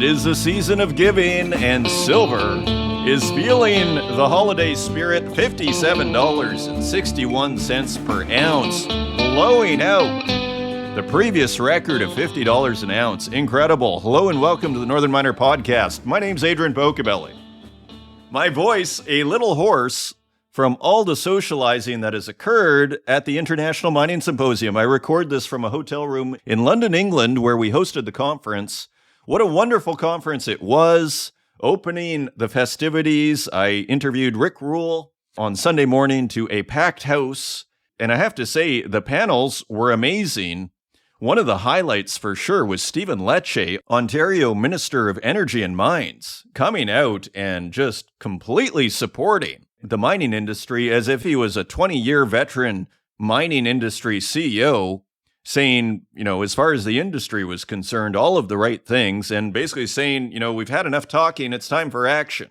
It is the season of giving, and silver is feeling the holiday spirit. $57.61 per ounce, blowing out the previous record of $50 an ounce. Incredible. Hello and welcome to the Northern Miner Podcast. My name's Adrian Pocobelli. My voice, a little hoarse from all the socializing that has occurred at the International Mining Symposium. I record this from a hotel room in London, England, where we hosted the conference. What a wonderful conference it was. Opening the festivities, I interviewed Rick Rule on Sunday morning to a packed house. And I have to say, the panels were amazing. One of the highlights for sure was Stephen Lecce, Ontario Minister of Energy and Mines, coming out and just completely supporting the mining industry as if he was a 20-year veteran mining industry CEO, saying, as far as the industry was concerned, all of the right things, and basically saying, we've had enough talking, it's time for action.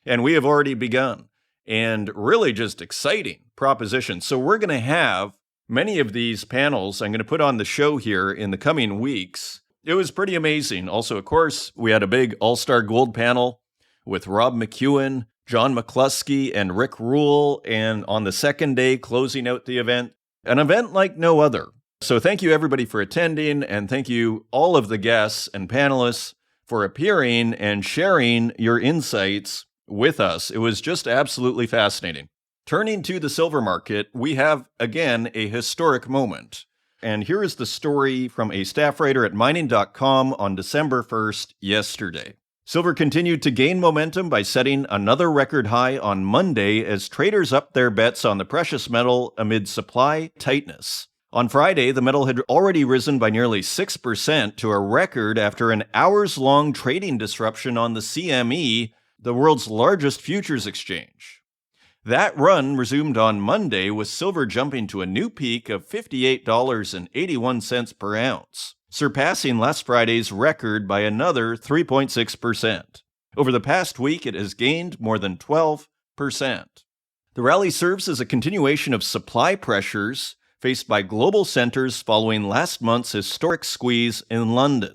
And we have already begun. And really just exciting propositions. So we're going to have many of these panels I'm going to put on the show here in the coming weeks. It was pretty amazing. Also, of course, we had a big All-Star Gold panel with Rob McEwen, John McCluskey, and Rick Rule, and on the second day, closing out the event, an event like no other. So thank you, everybody, for attending, and thank you, all of the guests and panelists, for appearing and sharing your insights with us. It was just absolutely fascinating. Turning to the silver market, we have, again, a historic moment. And here is the story from a staff writer at mining.com on December 1st, yesterday. Silver continued to gain momentum by setting another record high on Monday as traders upped their bets on the precious metal amid supply tightness. On Friday, the metal had already risen by nearly 6% to a record after an hours-long trading disruption on the CME, the world's largest futures exchange. That run resumed on Monday, with silver jumping to a new peak of $58.81 per ounce, surpassing last Friday's record by another 3.6%. Over the past week, it has gained more than 12%. The rally serves as a continuation of supply pressures faced by global centers following last month's historic squeeze in London.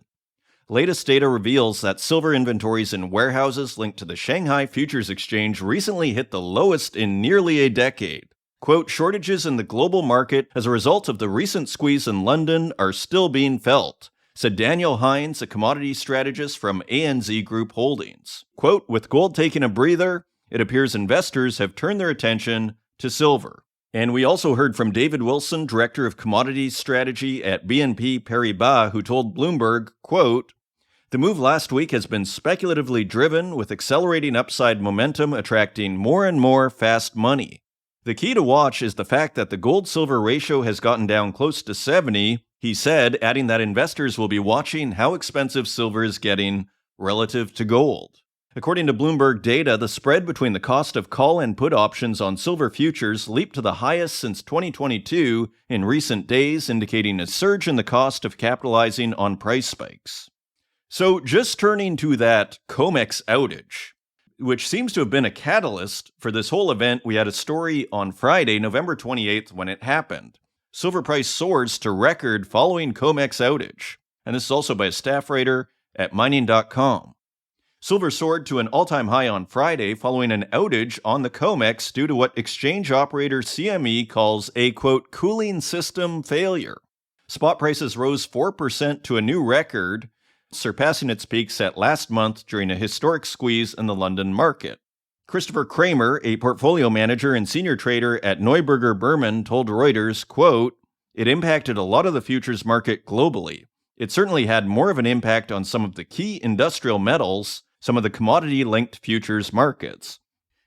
Latest data reveals that silver inventories in warehouses linked to the Shanghai Futures Exchange recently hit the lowest in nearly a decade. Quote, shortages in the global market as a result of the recent squeeze in London are still being felt, said Daniel Hines, a commodity strategist from ANZ Group Holdings. Quote, with gold taking a breather, it appears investors have turned their attention to silver. And we also heard from David Wilson, Director of Commodities Strategy at BNP Paribas, who told Bloomberg, quote, the move last week has been speculatively driven, with accelerating upside momentum attracting more and more fast money. The key to watch is the fact that the gold-silver ratio has gotten down close to 70, he said, adding that investors will be watching how expensive silver is getting relative to gold. According to Bloomberg data, the spread between the cost of call and put options on silver futures leaped to the highest since 2022 in recent days, indicating a surge in the cost of capitalizing on price spikes. So just turning to that COMEX outage, which seems to have been a catalyst for this whole event, we had a story on Friday, November 28th, when it happened. Silver price soars to record following COMEX outage. And this is also by a staff writer at mining.com. Silver soared to an all-time high on Friday following an outage on the COMEX due to what exchange operator CME calls a, quote, cooling system failure. Spot prices rose 4% to a new record, surpassing its peak set last month during a historic squeeze in the London market. Christopher Kramer, a portfolio manager and senior trader at Neuberger Berman, told Reuters, quote, it impacted a lot of the futures market globally. It certainly had more of an impact on some of the key industrial metals, some of the commodity-linked futures markets.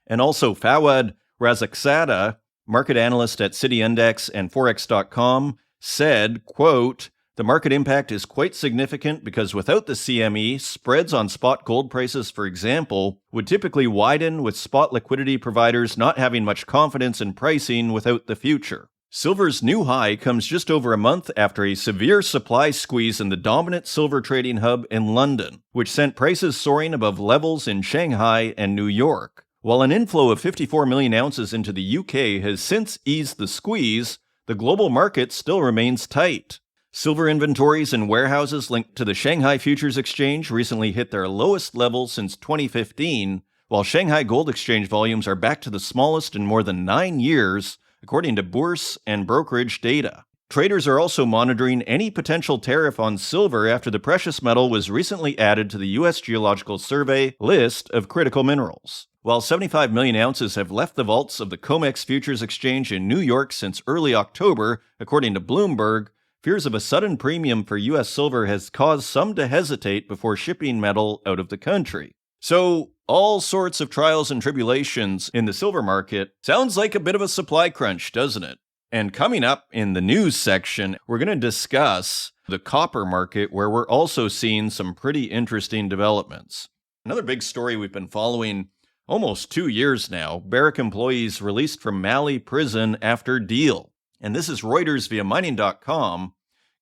And also Fawad Razaqzada, market analyst at City Index and Forex.com, said, quote, the market impact is quite significant because without the CME, spreads on spot gold prices, for example, would typically widen, with spot liquidity providers not having much confidence in pricing without the future. Silver's new high comes just over a month after a severe supply squeeze in the dominant silver trading hub in London, which sent prices soaring above levels in Shanghai and New York. While an inflow of 54 million ounces into the UK has since eased the squeeze, the global market still remains tight. Silver inventories in warehouses linked to the Shanghai Futures Exchange recently hit their lowest level since 2015, while Shanghai Gold Exchange volumes are back to the smallest in more than 9 years, according to bourse and brokerage data. Traders are also monitoring any potential tariff on silver after the precious metal was recently added to the U.S. Geological Survey list of critical minerals. While 75 million ounces have left the vaults of the COMEX Futures Exchange in New York since early October, according to Bloomberg, fears of a sudden premium for U.S. silver has caused some to hesitate before shipping metal out of the country. So, all sorts of trials and tribulations in the silver market. Sounds like a bit of a supply crunch, doesn't it? And coming up in the news section, we're going to discuss the copper market, where we're also seeing some pretty interesting developments. Another big story we've been following almost 2 years now: Barrick employees released from Mali prison after deal. And this is Reuters via mining.com.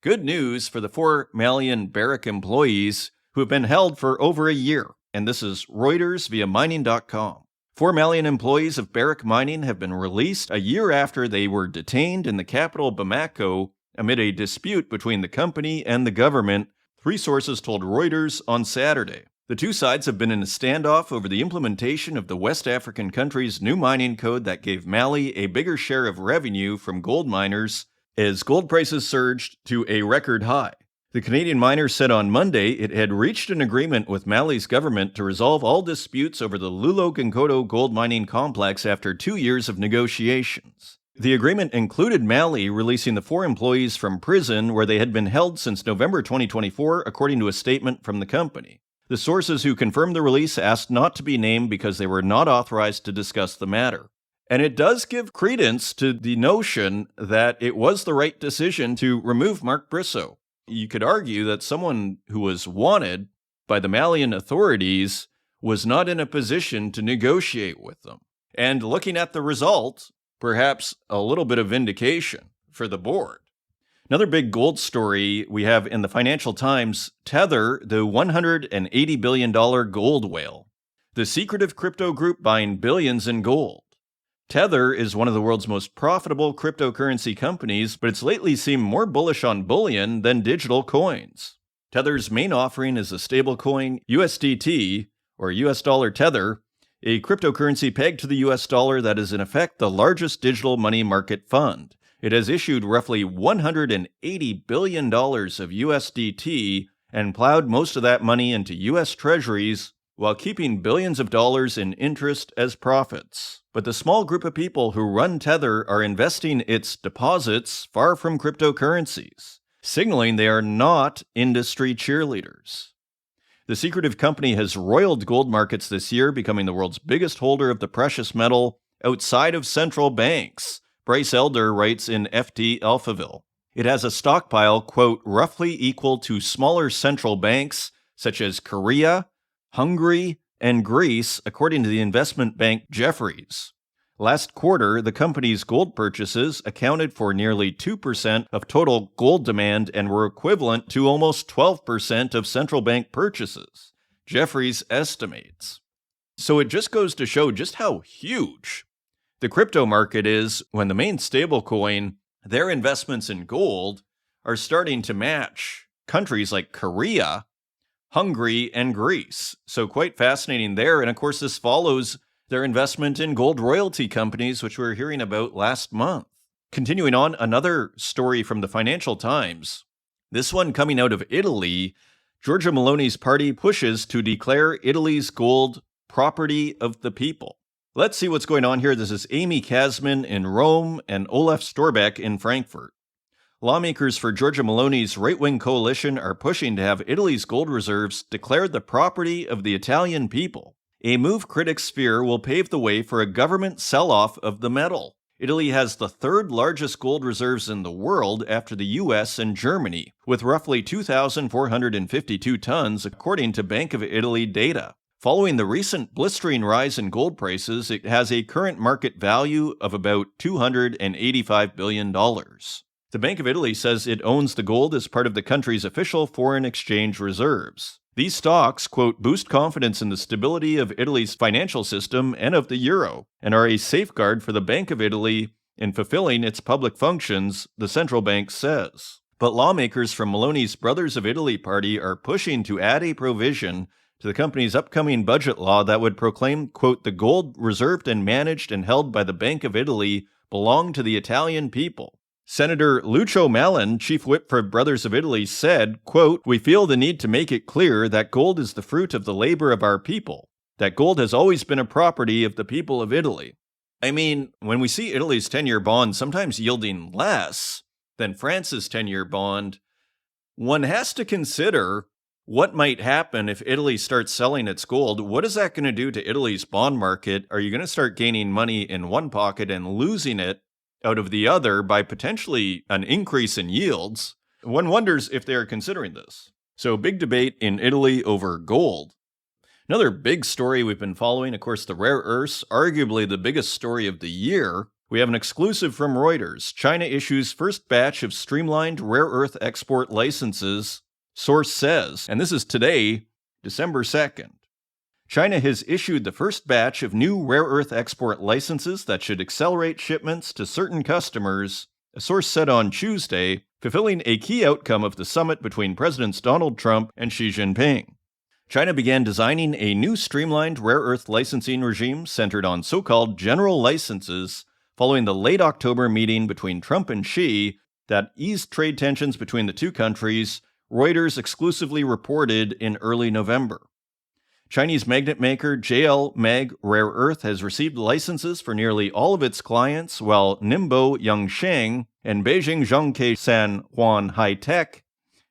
Good news for the 4 Malian Barrick employees who have been held for over a year. And this is Reuters via mining.com. 4 Malian employees of Barrick Mining have been released a year after they were detained in the capital Bamako amid a dispute between the company and the government, 3 sources told Reuters on Saturday. The 2 sides have been in a standoff over the implementation of the West African country's new mining code that gave Mali a bigger share of revenue from gold miners as gold prices surged to a record high. The Canadian miner said on Monday it had reached an agreement with Mali's government to resolve all disputes over the Loulo-Gounkoto gold mining complex after 2 years of negotiations. The agreement included Mali releasing the 4 employees from prison where they had been held since November 2024, according to a statement from the company. The sources who confirmed the release asked not to be named because they were not authorized to discuss the matter. And it does give credence to the notion that it was the right decision to remove Mark Bristow. You could argue that someone who was wanted by the Malian authorities was not in a position to negotiate with them. And looking at the result, perhaps a little bit of vindication for the board. Another big gold story we have in the Financial Times: Tether, the $180 billion gold whale. The secretive crypto group buying billions in gold. Tether is one of the world's most profitable cryptocurrency companies, but it's lately seemed more bullish on bullion than digital coins. Tether's main offering is a stablecoin USDT, or US dollar Tether, a cryptocurrency pegged to the US dollar that is in effect the largest digital money market fund. It has issued roughly $180 billion of USDT and plowed most of that money into US treasuries while keeping billions of dollars in interest as profits. But the small group of people who run Tether are investing its deposits far from cryptocurrencies, signaling they are not industry cheerleaders. The secretive company has roiled gold markets this year, becoming the world's biggest holder of the precious metal outside of central banks, Bryce Elder writes in FT Alphaville. It has a stockpile, quote, roughly equal to smaller central banks such as Korea, Hungary, and Greece, according to the investment bank Jefferies. Last quarter, the company's gold purchases accounted for nearly 2% of total gold demand and were equivalent to almost 12% of central bank purchases, Jefferies estimates. So it just goes to show just how huge the crypto market is when the main stablecoin, their investments in gold, are starting to match countries like Korea, Hungary, and Greece. So quite fascinating there. And of course, this follows their investment in gold royalty companies, which we were hearing about last month. Continuing on, another story from the Financial Times. This one coming out of Italy. Giorgia Meloni's party pushes to declare Italy's gold property of the people. Let's see what's going on here. This is Amy Kasman in Rome and Olaf Storbeck in Frankfurt. Lawmakers for Giorgia Meloni's right-wing coalition are pushing to have Italy's gold reserves declared the property of the Italian people. A move critics fear will pave the way for a government sell-off of the metal. Italy has the 3rd largest gold reserves in the world after the US and Germany, with roughly 2,452 tons, according to Bank of Italy data. Following the recent blistering rise in gold prices, it has a current market value of about $285 billion. The Bank of Italy says it owns the gold as part of the country's official foreign exchange reserves. These stocks, quote, boost confidence in the stability of Italy's financial system and of the euro, and are a safeguard for the Bank of Italy in fulfilling its public functions, the central bank says. But lawmakers from Meloni's Brothers of Italy party are pushing to add a provision to the company's upcoming budget law that would proclaim, quote, the gold reserved and managed and held by the Bank of Italy belong to the Italian people. Senator Lucio Malan, chief whip for Brothers of Italy, said, quote, we feel the need to make it clear that gold is the fruit of the labor of our people, that gold has always been a property of the people of Italy. I mean, when we see Italy's 10-year bond sometimes yielding less than France's 10-year bond, one has to consider what might happen if Italy starts selling its gold. What is that going to do to Italy's bond market? Are you going to start gaining money in one pocket and losing it out of the other by potentially an increase in yields? One wonders if they are considering this. So, big debate in Italy over gold. Another big story we've been following, of course, the rare earths, arguably the biggest story of the year. We have an exclusive from Reuters. China issues first batch of streamlined rare earth export licenses, source says, and this is today, December 2nd. China has issued the first batch of new rare earth export licenses that should accelerate shipments to certain customers, a source said on Tuesday, fulfilling a key outcome of the summit between Presidents Donald Trump and Xi Jinping. China began designing a new streamlined rare earth licensing regime centered on so-called general licenses following the late October meeting between Trump and Xi that eased trade tensions between the two countries, Reuters exclusively reported in early November. Chinese magnet maker JL Mag Rare Earth has received licenses for nearly all of its clients, while Ningbo Yangsheng and Beijing Zhongke San Huan High Tech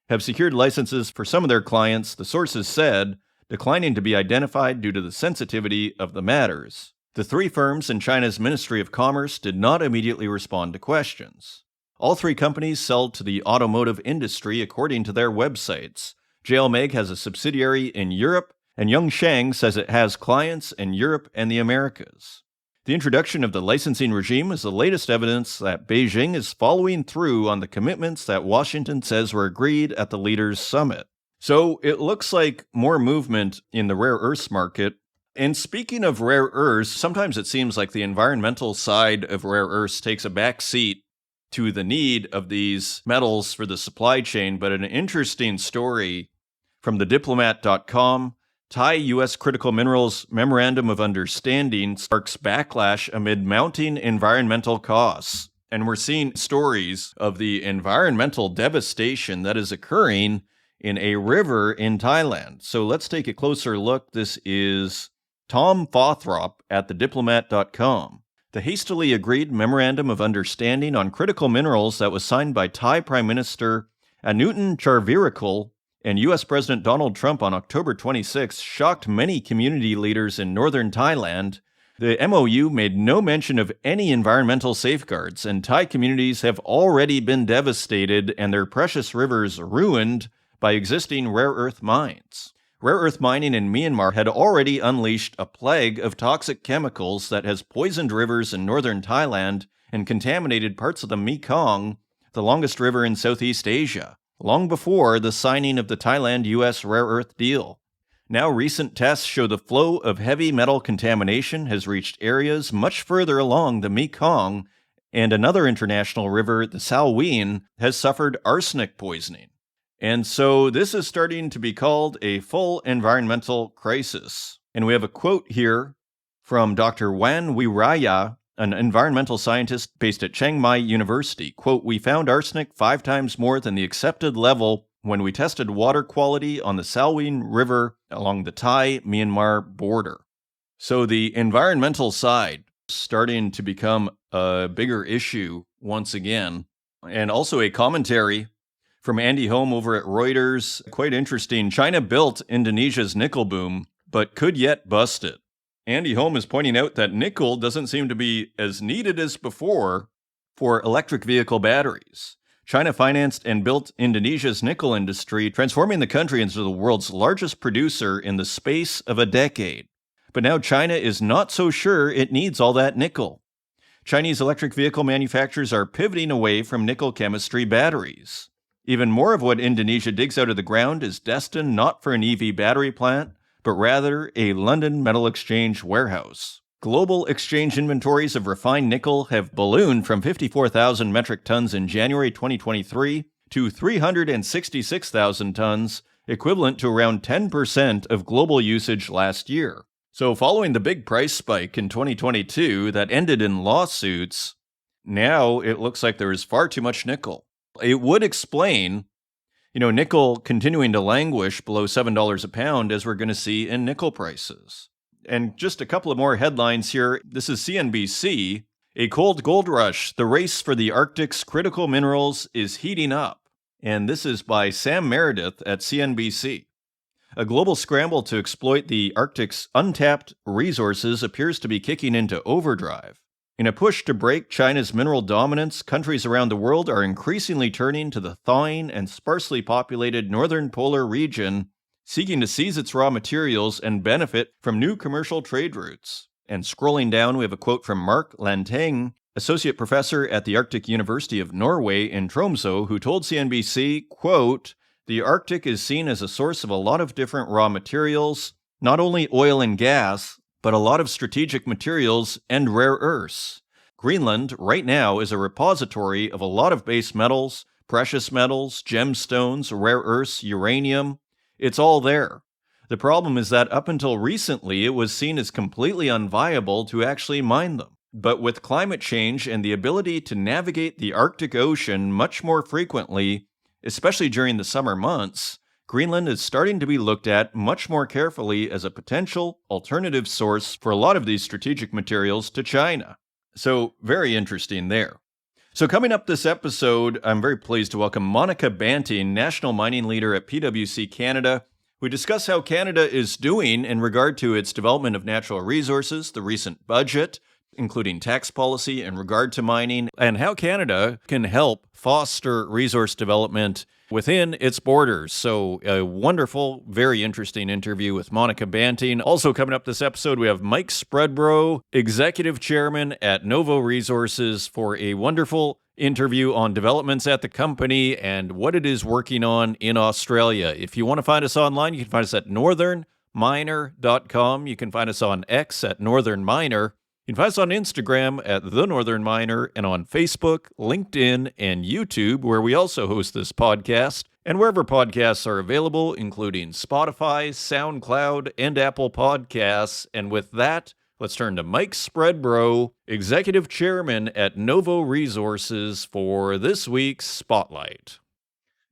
have secured licenses for some of their clients, the sources said, declining to be identified due to the sensitivity of the matters. The three firms in China's Ministry of Commerce did not immediately respond to questions. All three companies sell to the automotive industry according to their websites. JL Mag has a subsidiary in Europe, and Yangsheng says it has clients in Europe and the Americas. The introduction of the licensing regime is the latest evidence that Beijing is following through on the commitments that Washington says were agreed at the leaders' summit. So it looks like more movement in the rare earths market. And speaking of rare earths, sometimes it seems like the environmental side of rare earths takes a back seat to the need of these metals for the supply chain. But an interesting story from thediplomat.com, Thai-U.S. Critical Minerals Memorandum of Understanding sparks backlash amid mounting environmental costs. And we're seeing stories of the environmental devastation that is occurring in a river in Thailand. So let's take a closer look. This is Tom Fothrop at thediplomat.com. The hastily agreed Memorandum of Understanding on Critical Minerals that was signed by Thai Prime Minister Anutin Charnvirakul and U.S. President Donald Trump on October 26 shocked many community leaders in northern Thailand. The MOU made no mention of any environmental safeguards, and Thai communities have already been devastated and their precious rivers ruined by existing rare earth mines. Rare earth mining in Myanmar had already unleashed a plague of toxic chemicals that has poisoned rivers in northern Thailand and contaminated parts of the Mekong, the longest river in Southeast Asia, long before the signing of the Thailand-U.S. rare earth deal. Now recent tests show the flow of heavy metal contamination has reached areas much further along the Mekong, and another international river, the Salween, has suffered arsenic poisoning. And so this is starting to be called a full environmental crisis. And we have a quote here from Dr. Wan Wiraya, an environmental scientist based at Chiang Mai University. Quote, "We found arsenic 5 times more than the accepted level when we tested water quality on the Salween River along the Thai-Myanmar border." So the environmental side starting to become a bigger issue once again. And also a commentary from Andy Holm over at Reuters. Quite interesting. China built Indonesia's nickel boom, but could yet bust it. Andy Holm is pointing out that nickel doesn't seem to be as needed as before for electric vehicle batteries. China financed and built Indonesia's nickel industry, transforming the country into the world's largest producer in the space of a decade. But now China is not so sure it needs all that nickel. Chinese electric vehicle manufacturers are pivoting away from nickel chemistry batteries. Even more of what Indonesia digs out of the ground is destined not for an EV battery plant, but rather a London Metal Exchange warehouse. Global exchange inventories of refined nickel have ballooned from 54,000 metric tons in January 2023 to 366,000 tons, equivalent to around 10% of global usage last year. So following the big price spike in 2022 that ended in lawsuits, now it looks like there is far too much nickel. It would explain, nickel continuing to languish below $7 a pound, as we're going to see in nickel prices. And just a couple of more headlines here. This is CNBC. A cold gold rush. The race for the Arctic's critical minerals is heating up. And this is by Sam Meredith at CNBC. A global scramble to exploit the Arctic's untapped resources appears to be kicking into overdrive. In a push to break China's mineral dominance, countries around the world are increasingly turning to the thawing and sparsely populated northern polar region, seeking to seize its raw materials and benefit from new commercial trade routes. And scrolling down, we have a quote from Mark Lanteng, associate professor at the Arctic University of Norway in Tromsø, who told CNBC, quote, "The Arctic is seen as a source of a lot of different raw materials, not only oil and gas, but a lot of strategic materials and rare earths. Greenland, right now, is a repository of a lot of base metals, precious metals, gemstones, rare earths, uranium. It's all there. The problem is that up until recently, it was seen as completely unviable to actually mine them. But with climate change and the ability to navigate the Arctic Ocean much more frequently, especially during the summer months, Greenland is starting to be looked at much more carefully as a potential alternative source for a lot of these strategic materials to China." So very interesting there. So coming up this episode, I'm very pleased to welcome Monica Banting, National Mining Leader at PwC Canada. We discuss how Canada is doing in regard to its development of natural resources, the recent budget, including tax policy in regard to mining, and how Canada can help foster resource development within its borders. So a wonderful, very interesting interview with Monica Banting. Also coming up this episode, we have Mike Spreadborough, Executive Chairman at Novo Resources, for a wonderful interview on developments at the company and what it is working on in Australia. If you want to find us online, you can find us at northernminer.com. You can find us on X at Northern Miner. You can find us on Instagram at The Northern Miner, and on Facebook, LinkedIn, and YouTube, where we also host this podcast, and wherever podcasts are available, including Spotify, SoundCloud, and Apple Podcasts. And with that, let's turn to Mike Spreadborough, Executive Chairman at Novo Resources, for this week's Spotlight.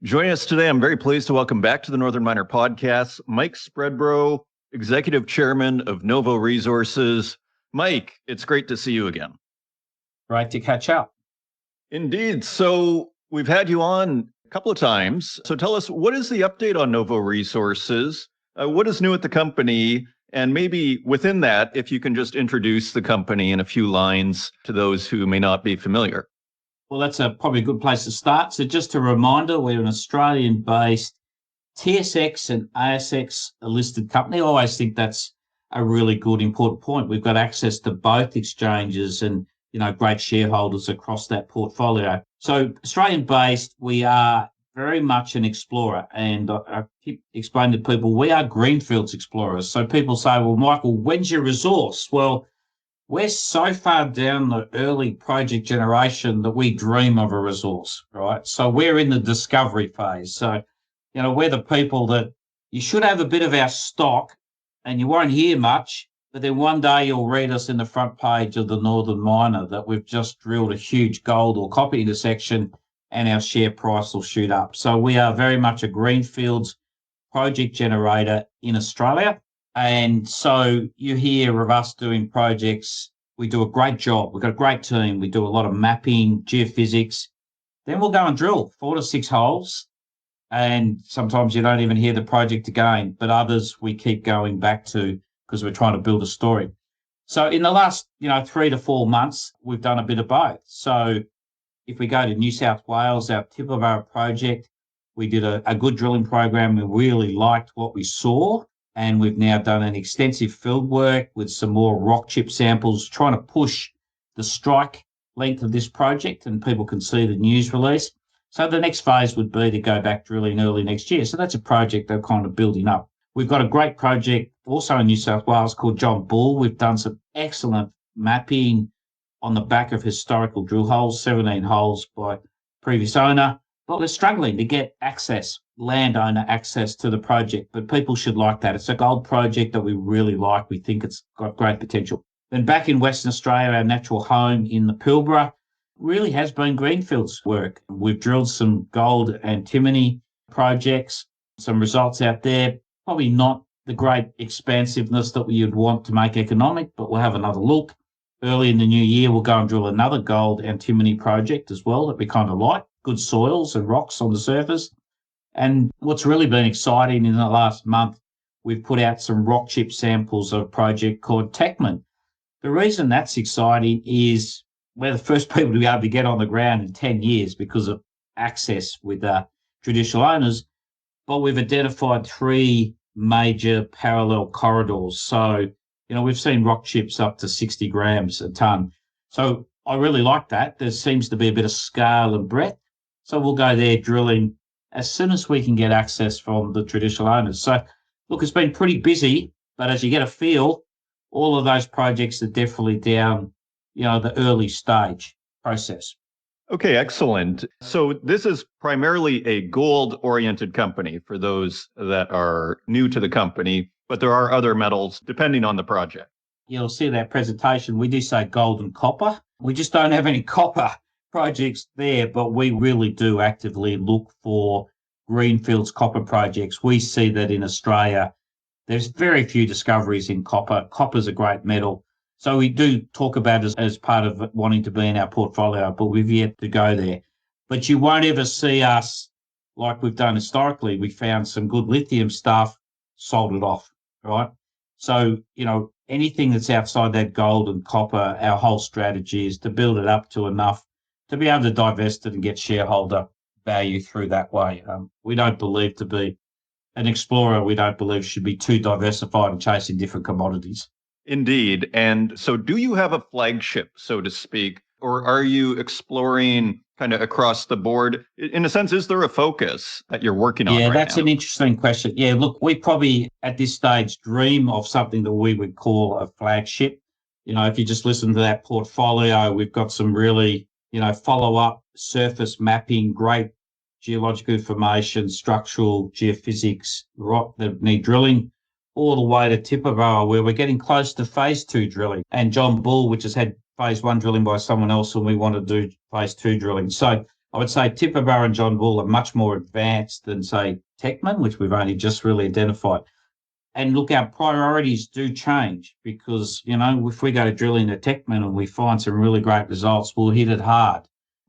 Joining us today, I'm very pleased to welcome back to the Northern Miner Podcast, Mike Spreadborough, Executive Chairman of Novo Resources. Mike, it's great to see you again. Great to catch up. Indeed. So we've had you on a couple of times. So tell us, what is the update on Novo Resources? What is new at the company? And maybe within that, if you can just introduce the company in a few lines to those who may not be familiar. Well, that's probably a good place to start. So just a reminder, we're an Australian-based TSX and ASX listed company. I always think that's a really good, important point. We've got access to both exchanges and, great shareholders across that portfolio. So Australian-based, we are very much an explorer. And I keep explaining to people, we are greenfields explorers. So people say, well, Michael, when's your resource? Well, we're so far down the early project generation that we dream of a resource, right? So we're in the discovery phase. So, we're the people that you should have a bit of our stock and you won't hear much, but then one day you'll read us in the front page of the Northern Miner that we've just drilled a huge gold or copper intersection and our share price will shoot up. So we are very much a greenfields project generator in Australia. And so you hear of us doing projects. We do a great job. We've got a great team. We do a lot of mapping, geophysics. Then we'll go and drill 4 to 6 holes. And sometimes you don't even hear the project again, but others we keep going back to because we're trying to build a story. So in the last, 3 to 4 months, we've done a bit of both. So if we go to New South Wales, our Tibooburra project, we did a good drilling program. We really liked what we saw, and we've now done an extensive field work with some more rock chip samples, trying to push the strike length of this project, and people can see the news release. So the next phase would be to go back drilling early next year. So that's a project they're kind of building up. We've got a great project also in New South Wales called John Bull. We've done some excellent mapping on the back of historical drill holes, 17 holes by previous owner. But we're struggling to get access, landowner access to the project, but people should like that. It's a gold project that we really like. We think it's got great potential. Then back in Western Australia, our natural home in the Pilbara really has been greenfields work. We've drilled some gold antimony projects, some results out there, probably not the great expansiveness that we would want to make economic, but we'll have another look. Early in the new year, we'll go and drill another gold antimony project as well that we kind of like, good soils and rocks on the surface. And what's really been exciting in the last month, we've put out some rock chip samples of a project called Techman. The reason that's exciting is we're the first people to be able to get on the ground in 10 years because of access with traditional owners, but we've identified 3 major parallel corridors. So, we've seen rock chips up to 60 grams a tonne. So I really like that. There seems to be a bit of scale and breadth. So we'll go there drilling as soon as we can get access from the traditional owners. So, look, it's been pretty busy, but as you get a feel, all of those projects are definitely down, the early stage process. Okay, excellent. So this is primarily a gold-oriented company for those that are new to the company, but there are other metals depending on the project. You'll see that presentation. We do say gold and copper. We just don't have any copper projects there, but we really do actively look for greenfields copper projects. We see that in Australia, there's very few discoveries in copper. Copper's a great metal. So we do talk about it as part of wanting to be in our portfolio, but we've yet to go there. But you won't ever see us like we've done historically. We found some good lithium stuff, sold it off, right? So, anything that's outside that gold and copper, our whole strategy is to build it up to enough to be able to divest it and get shareholder value through that way. We don't believe to be an explorer. We don't believe should be too diversified and chasing different commodities. Indeed. And so do you have a flagship, so to speak, or are you exploring kind of across the board? In a sense, is there a focus that you're working on Yeah, right that's now? an interesting question. Yeah, look, we probably at this stage dream of something that we would call a flagship. If you just listen to that portfolio, we've got some really, follow-up surface mapping, great geological information, structural geophysics, rock that need drilling, all the way to Tibooburra, where we're getting close to phase 2 drilling, and John Bull, which has had phase 1 drilling by someone else, and we want to do phase 2 drilling. So I would say Tibooburra and John Bull are much more advanced than, say, Techman, which we've only just really identified. And look, our priorities do change because, if we go to drilling at Techman and we find some really great results, we'll hit it hard.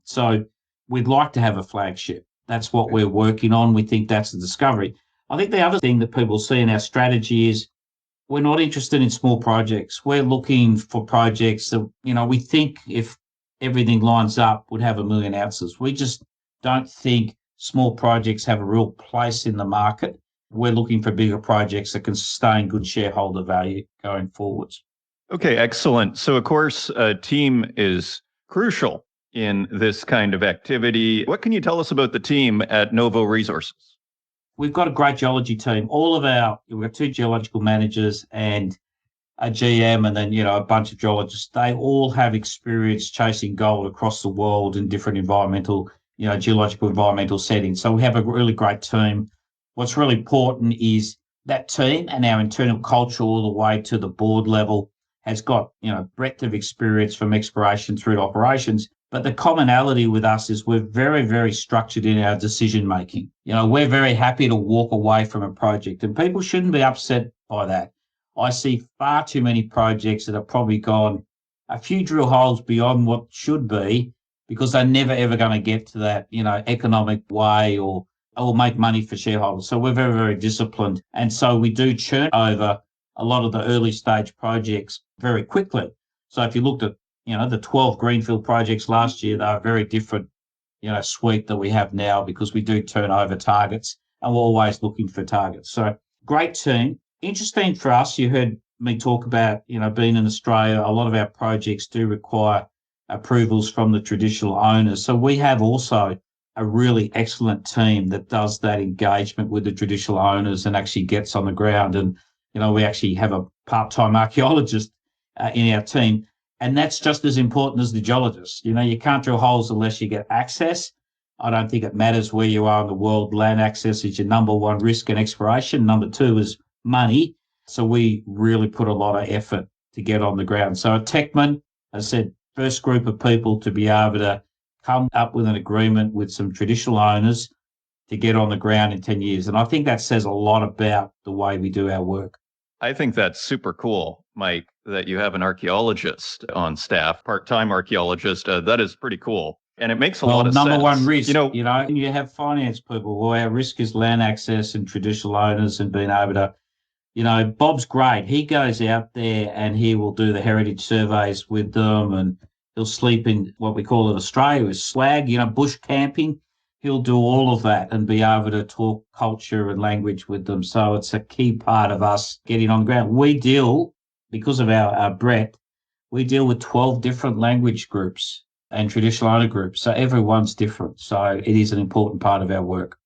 So we'd like to have a flagship. That's what we're working on. We think that's the discovery. I think the other thing that people see in our strategy is we're not interested in small projects. We're looking for projects that, we think if everything lines up would have 1 million ounces. We just don't think small projects have a real place in the market. We're looking for bigger projects that can sustain good shareholder value going forwards. Okay, excellent. So, of course, a team is crucial in this kind of activity. What can you tell us about the team at Novo Resources? We've got a great geology team. We've got 2 geological managers and a GM and then, a bunch of geologists. They all have experience chasing gold across the world in different geological environmental settings. So we have a really great team. What's really important is that team and our internal culture all the way to the board level has got, breadth of experience from exploration through to operations. But the commonality with us is we're very, very structured in our decision making. We're very happy to walk away from a project, and people shouldn't be upset by that. I see far too many projects that have probably gone a few drill holes beyond what should be because they're never, ever going to get to that, economic way or make money for shareholders. So we're very, very disciplined. And so we do churn over a lot of the early stage projects very quickly. So if you looked at the 12 greenfield projects last year, they are very different, suite that we have now because we do turn over targets and we're always looking for targets. So great team. Interesting for us, you heard me talk about, being in Australia, a lot of our projects do require approvals from the traditional owners. So we have also a really excellent team that does that engagement with the traditional owners and actually gets on the ground. And, we actually have a part-time archaeologist in our team. And that's just as important as the geologist. You can't drill holes unless you get access. I don't think it matters where you are in the world. Land access is your number one risk and exploration. Number two is money. So we really put a lot of effort to get on the ground. So at Techman, I said, first group of people to be able to come up with an agreement with some traditional owners to get on the ground in 10 years. And I think that says a lot about the way we do our work. I think that's super cool, Mike, that you have an archaeologist on staff, part-time archaeologist. That is pretty cool. And it makes a lot of sense. Number one risk, you have finance people. Well, our risk is land access and traditional owners and being able to, Bob's great. He goes out there and he will do the heritage surveys with them, and he'll sleep in what we call in Australia is swag, bush camping. He'll do all of that and be able to talk culture and language with them. So it's a key part of us getting on the ground. We deal, because of our breadth, we deal with 12 different language groups and traditional owner groups. So everyone's different. So it is an important part of our work.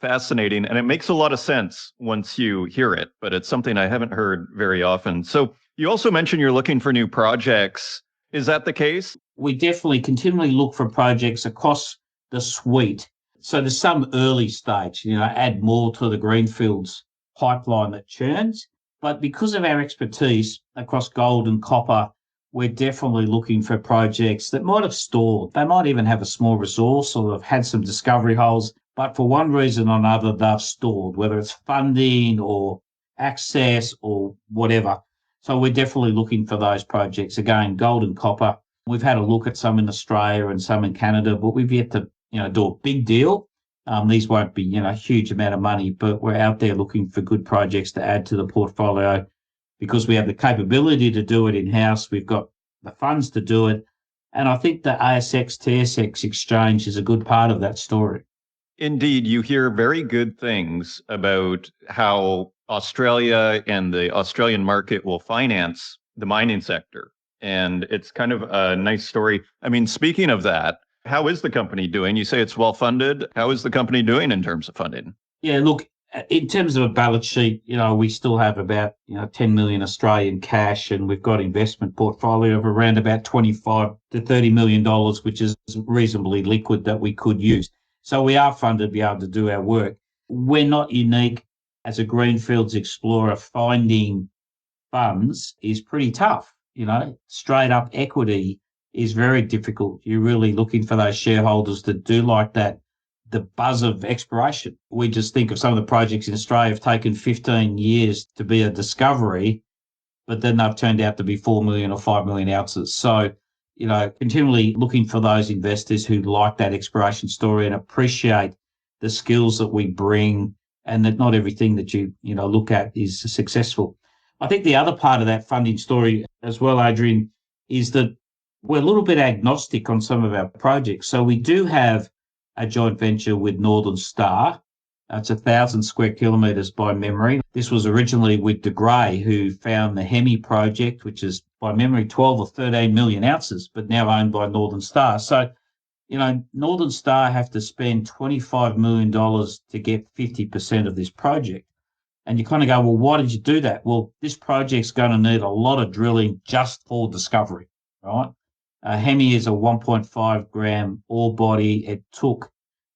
Fascinating. And it makes a lot of sense once you hear it, but it's something I haven't heard very often. So you also mentioned you're looking for new projects. Is that the case? We definitely continually look for projects across the suite. So there's some early stage, add more to the greenfields pipeline that churns. But because of our expertise across gold and copper, we're definitely looking for projects that might have stalled. They might even have a small resource or have had some discovery holes, but for one reason or another, they've stalled, whether it's funding or access or whatever. So we're definitely looking for those projects. Again, gold and copper. We've had a look at some in Australia and some in Canada, but we've yet to do a big deal. These won't be, a huge amount of money, but we're out there looking for good projects to add to the portfolio because we have the capability to do it in-house. We've got the funds to do it. And I think the ASX, TSX exchange is a good part of that story. Indeed, you hear very good things about how Australia and the Australian market will finance the mining sector. And it's kind of a nice story. I mean, speaking of that, how is the company doing? You say it's well funded. How is the company doing in terms of funding? Yeah, look, in terms of a balance sheet, we still have about 10 million Australian cash, and we've got investment portfolio of around about 25 to 30 million dollars, which is reasonably liquid that we could use. So we are funded to be able to do our work. We're not unique as a greenfields explorer. Finding funds is pretty tough. Straight up equity is very difficult. You're really looking for those shareholders that do like that, the buzz of exploration. We just think of some of the projects in Australia have taken 15 years to be a discovery, but then they've turned out to be 4 million or 5 million ounces. So, continually looking for those investors who like that exploration story and appreciate the skills that we bring, and that not everything that you look at is successful. I think the other part of that funding story as well, Adrian, is that we're a little bit agnostic on some of our projects. So we do have a joint venture with Northern Star. It's 1,000 square kilometres by memory. This was originally with De Grey, who found the Hemi project, which is by memory 12 or 13 million ounces, but now owned by Northern Star. So, Northern Star have to spend $25 million to get 50% of this project. And you kind of go, well, why did you do that? Well, this project's going to need a lot of drilling just for discovery, right? Hemi is a 1.5 gram ore body. It took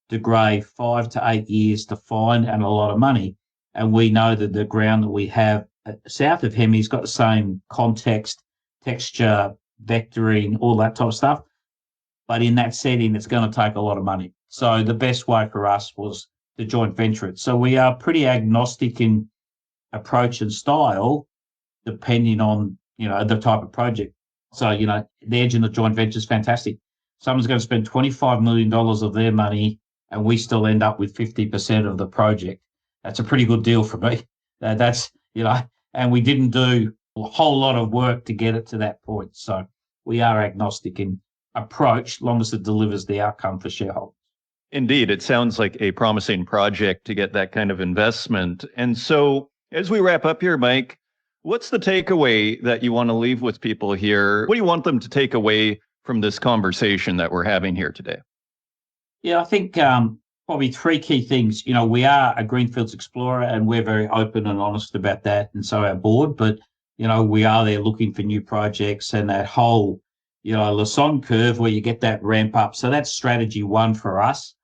De Grey 5 to 8 years to find, and a lot of money. And we know that the ground that we have south of Hemi's got the same context, texture, vectoring, all that type of stuff. But in that setting, it's going to take a lot of money. So the best way for us was to joint venture it. So we are pretty agnostic in approach and style, depending on, the type of project. So, the edge in the joint venture is fantastic. Someone's going to spend $25 million of their money, and we still end up with 50% of the project. That's a pretty good deal for me. That's, and we didn't do a whole lot of work to get it to that point. So we are agnostic in approach, long as it delivers the outcome for shareholders. Indeed, it sounds like a promising project to get that kind of investment. And so as we wrap up here, Mike, what's the takeaway that you want to leave with people here? What do you want them to take away from this conversation that we're having here today? Yeah, I think probably three key things. We are a greenfields explorer, and we're very open and honest about that, and so our board. But we are there looking for new projects, and that whole Lassonde curve where you get that ramp up. So that's strategy one for us.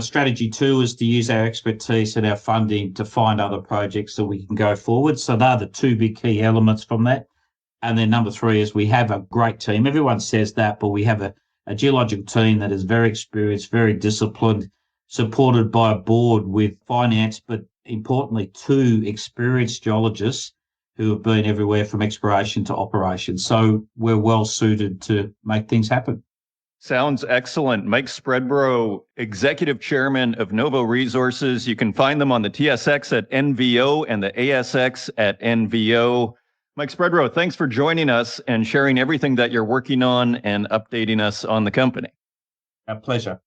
Strategy 2 is to use our expertise and our funding to find other projects that we can go forward. So they're the two big key elements from that. And then number 3 is we have a great team. Everyone says that, but we have a geological team that is very experienced, very disciplined, supported by a board with finance, but importantly, 2 experienced geologists who have been everywhere from exploration to operation. So we're well suited to make things happen. Sounds excellent. Mike Spreadborough, Executive Chairman of Novo Resources. You can find them on the TSX at NVO and the ASX at NVO. Mike Spreadborough, thanks for joining us and sharing everything that you're working on and updating us on the company. A pleasure.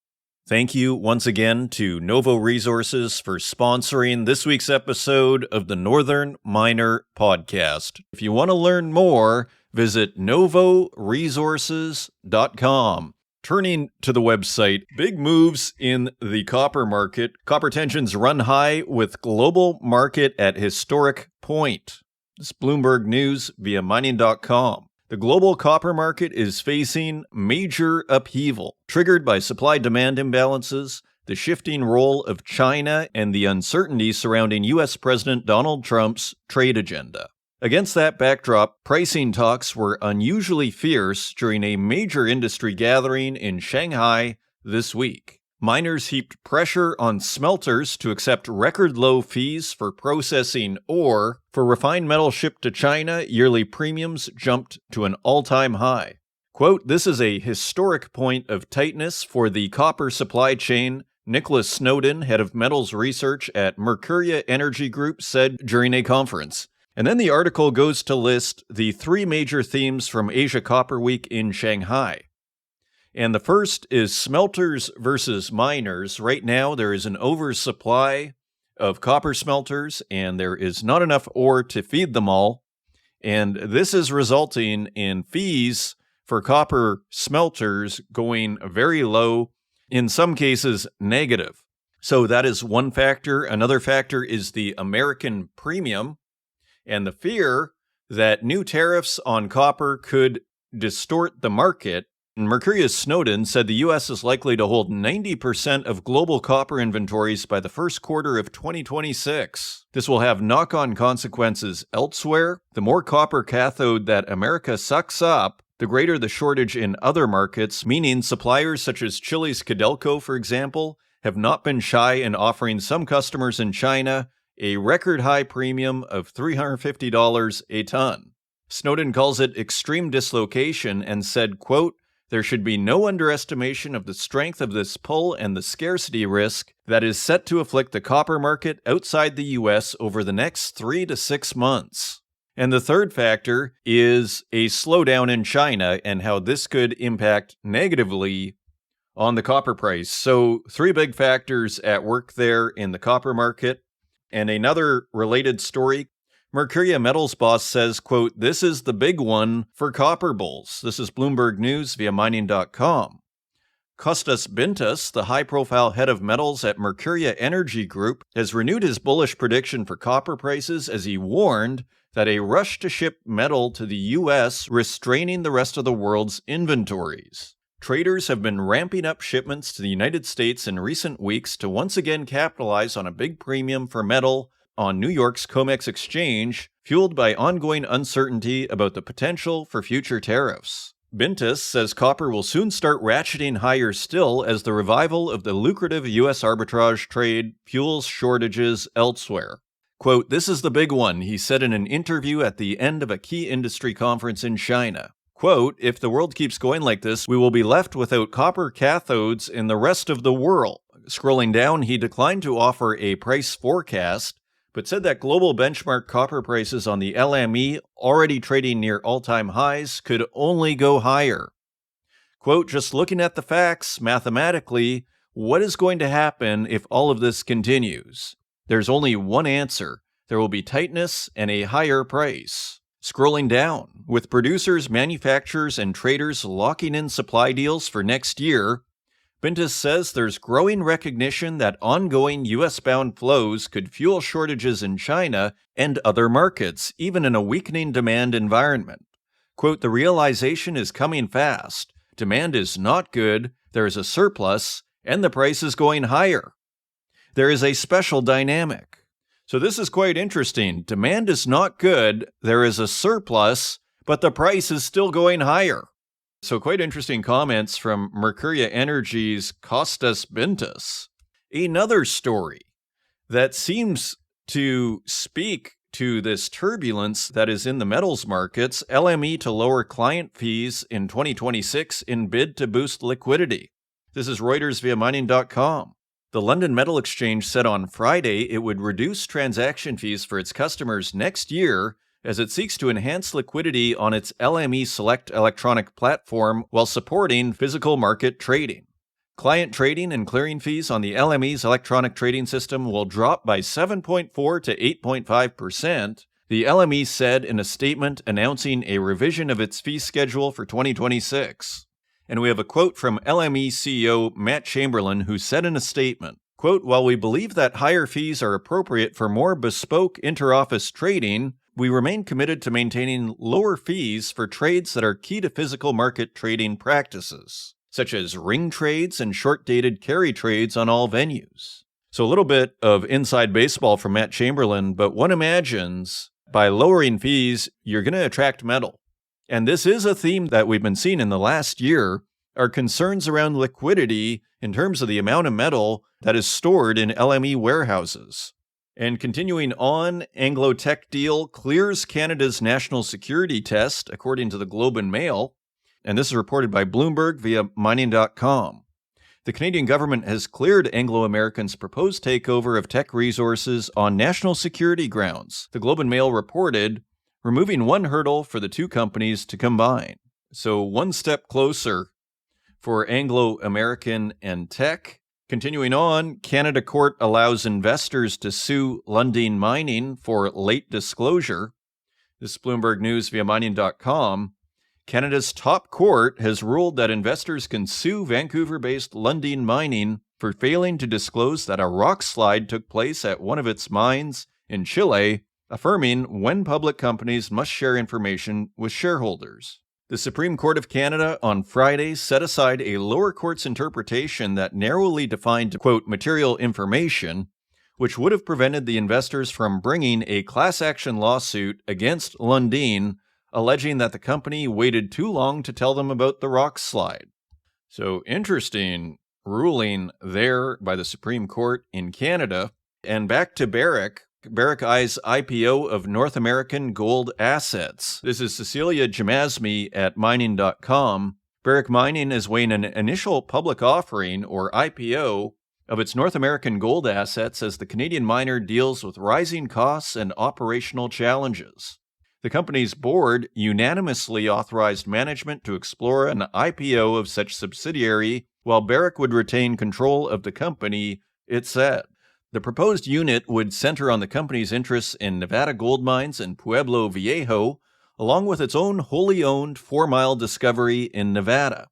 Thank you once again to Novo Resources for sponsoring this week's episode of the Northern Miner Podcast. If you want to learn more, visit novoresources.com. Turning to the website, big moves in the copper market. Copper tensions run high with global market at historic point. This is Bloomberg News via mining.com. The global copper market is facing major upheaval, triggered by supply-demand imbalances, the shifting role of China, and the uncertainty surrounding U.S. President Donald Trump's trade agenda. Against that backdrop, pricing talks were unusually fierce during a major industry gathering in Shanghai this week. Miners heaped pressure on smelters to accept record-low fees for processing ore. For refined metal shipped to China, yearly premiums jumped to an all-time high. Quote, "This is a historic point of tightness for the copper supply chain," Nicholas Snowden, head of metals research at Mercuria Energy Group, said during a conference. And then the article goes to list the 3 major themes from Asia Copper Week in Shanghai. And the first is smelters versus miners. Right now, there is an oversupply of copper smelters, and there is not enough ore to feed them all. And this is resulting in fees for copper smelters going very low, in some cases negative. So that is one factor. Another factor is the American premium, and the fear that new tariffs on copper could distort the market. Mercuria's Snowden said the U.S. is likely to hold 90% of global copper inventories by the first quarter of 2026. This will have knock-on consequences elsewhere. The more copper cathode that America sucks up, the greater the shortage in other markets, meaning suppliers such as Chile's Codelco, for example, have not been shy in offering some customers in China a record-high premium of $350 a ton. Snowden calls it extreme dislocation and said, quote, "There should be no underestimation of the strength of this pull and the scarcity risk that is set to afflict the copper market outside the U.S. over the next 3 to 6 months." And the third factor is a slowdown in China and how this could impact negatively on the copper price. So 3 big factors at work there in the copper market. And another related story, Mercuria Metals boss says, quote, "This is the big one for copper bulls." This is Bloomberg News via mining.com. Kostas Bintas, the high-profile head of metals at Mercuria Energy Group, has renewed his bullish prediction for copper prices as he warned that a rush to ship metal to the U.S. restraining the rest of the world's inventories. Traders have been ramping up shipments to the United States in recent weeks to once again capitalize on a big premium for metal on New York's COMEX exchange, fueled by ongoing uncertainty about the potential for future tariffs. Bintas says copper will soon start ratcheting higher still as the revival of the lucrative U.S. arbitrage trade fuels shortages elsewhere. Quote, "This is the big one," he said in an interview at the end of a key industry conference in China. Quote, "If the world keeps going like this, we will be left without copper cathodes in the rest of the world." Scrolling down, he declined to offer a price forecast, but said that global benchmark copper prices on the LME, already trading near all-time highs, could only go higher. Quote, "Just looking at the facts, mathematically, what is going to happen if all of this continues? There's only one answer. There will be tightness and a higher price." Scrolling down, with producers, manufacturers, and traders locking in supply deals for next year, Bintas says there's growing recognition that ongoing U.S.-bound flows could fuel shortages in China and other markets, even in a weakening demand environment. Quote, "The realization is coming fast. Demand is not good, there is a surplus, and the price is going higher. There is a special dynamic. So this is quite interesting. Demand is not good. There is a surplus, but the price is still going higher. So quite interesting comments from Mercuria Energy's Kostas Bintas. Another story that seems to speak to this turbulence that is in the metals markets, LME to lower client fees in 2026 in bid to boost liquidity. This is Reuters via mining.com. The London Metal Exchange said on Friday it would reduce transaction fees for its customers next year as it seeks to enhance liquidity on its LME Select electronic platform while supporting physical market trading. Client trading and clearing fees on the LME's electronic trading system will drop by 7.4 to 8.5%, the LME said in a statement announcing a revision of its fee schedule for 2026. And we have a quote from LME CEO Matt Chamberlain, who said in a statement, quote, "While we believe that higher fees are appropriate for more bespoke inter-office trading, we remain committed to maintaining lower fees for trades that are key to physical market trading practices, such as ring trades and short-dated carry trades on all venues." So a little bit of inside baseball from Matt Chamberlain, but one imagines by lowering fees, you're going to attract metal. And this is a theme that we've been seeing in the last year, are concerns around liquidity in terms of the amount of metal that is stored in LME warehouses. And continuing on, Anglo Tech deal clears Canada's national security test, according to the Globe and Mail. And this is reported by Bloomberg via mining.com. The Canadian government has cleared Anglo American's proposed takeover of Teck Resources on national security grounds, the Globe and Mail reported, removing one hurdle for the two companies to combine. So one step closer for Anglo American and Teck. Continuing on, Canada court allows investors to sue Lundin Mining for late disclosure. This is Bloomberg News via mining.com. Canada's top court has ruled that investors can sue Vancouver-based Lundin Mining for failing to disclose that a rock slide took place at one of its mines in Chile, affirming when public companies must share information with shareholders. The Supreme Court of Canada on Friday set aside a lower court's interpretation that narrowly defined, quote, material information, which would have prevented the investors from bringing a class action lawsuit against Lundin, alleging that the company waited too long to tell them about the rock slide. So interesting ruling there by the Supreme Court in Canada. And back to Barrick. Barrick eyes IPO of North American gold assets. This is Cecilia Jamasmi at mining.com. Barrick Mining is weighing an initial public offering, or IPO, of its North American gold assets as the Canadian miner deals with rising costs and operational challenges. The company's board unanimously authorized management to explore an IPO of such subsidiary, while Barrick would retain control of the company, it said. The proposed unit would center on the company's interests in Nevada gold mines and Pueblo Viejo, along with its own wholly owned 4 Mile discovery in Nevada.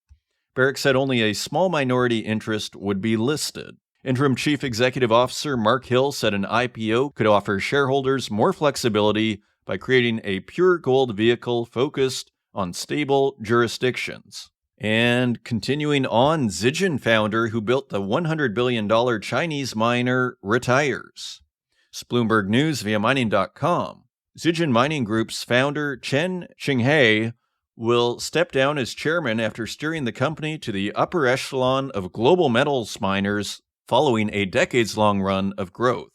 Barrick said only a small minority interest would be listed. Interim Chief Executive Officer Mark Hill said an IPO could offer shareholders more flexibility by creating a pure gold vehicle focused on stable jurisdictions. And continuing on, Zijin founder who built the $100 billion Chinese miner retires. It's Bloomberg News via mining.com. Zijin Mining Group's founder Chen Qinghai will step down as chairman after steering the company to the upper echelon of global metals miners following a decades-long run of growth.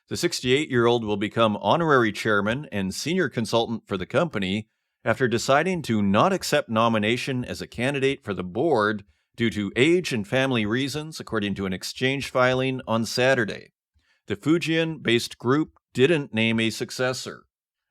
The 68-year-old will become honorary chairman and senior consultant for the company after deciding to not accept nomination as a candidate for the board due to age and family reasons, according to an exchange filing on Saturday. The Fujian-based group didn't name a successor.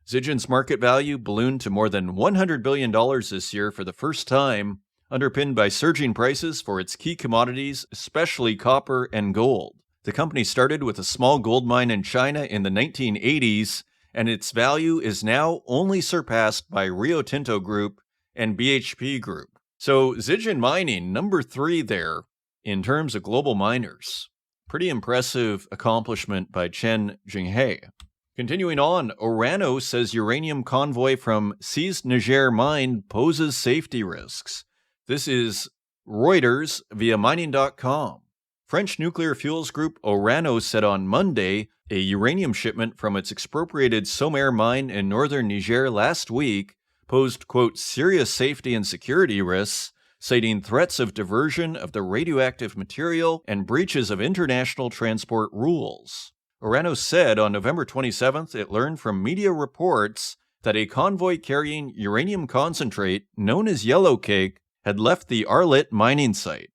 Zijin's market value ballooned to more than $100 billion this year for the first time, underpinned by surging prices for its key commodities, especially copper and gold. The company started with a small gold mine in China in the 1980s, and its value is now only surpassed by Rio Tinto Group and BHP Group. So Zijin Mining, number 3 there in terms of global miners. Pretty impressive accomplishment by Chen Qinghai. Continuing on, Orano says uranium convoy from seized Niger mine poses safety risks. This is Reuters via mining.com. French nuclear fuels group Orano said on Monday a uranium shipment from its expropriated Sommer mine in northern Niger last week posed, quote, serious safety and security risks, citing threats of diversion of the radioactive material and breaches of international transport rules. Orano said on November 27th it learned from media reports that a convoy carrying uranium concentrate, known as yellow cake, had left the Arlit mining site.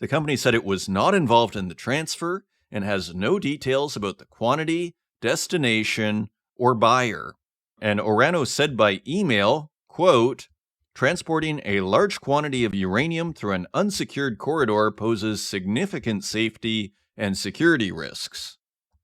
The company said it was not involved in the transfer and has no details about the quantity, destination, or buyer. And Orano said by email, quote, transporting a large quantity of uranium through an unsecured corridor poses significant safety and security risks.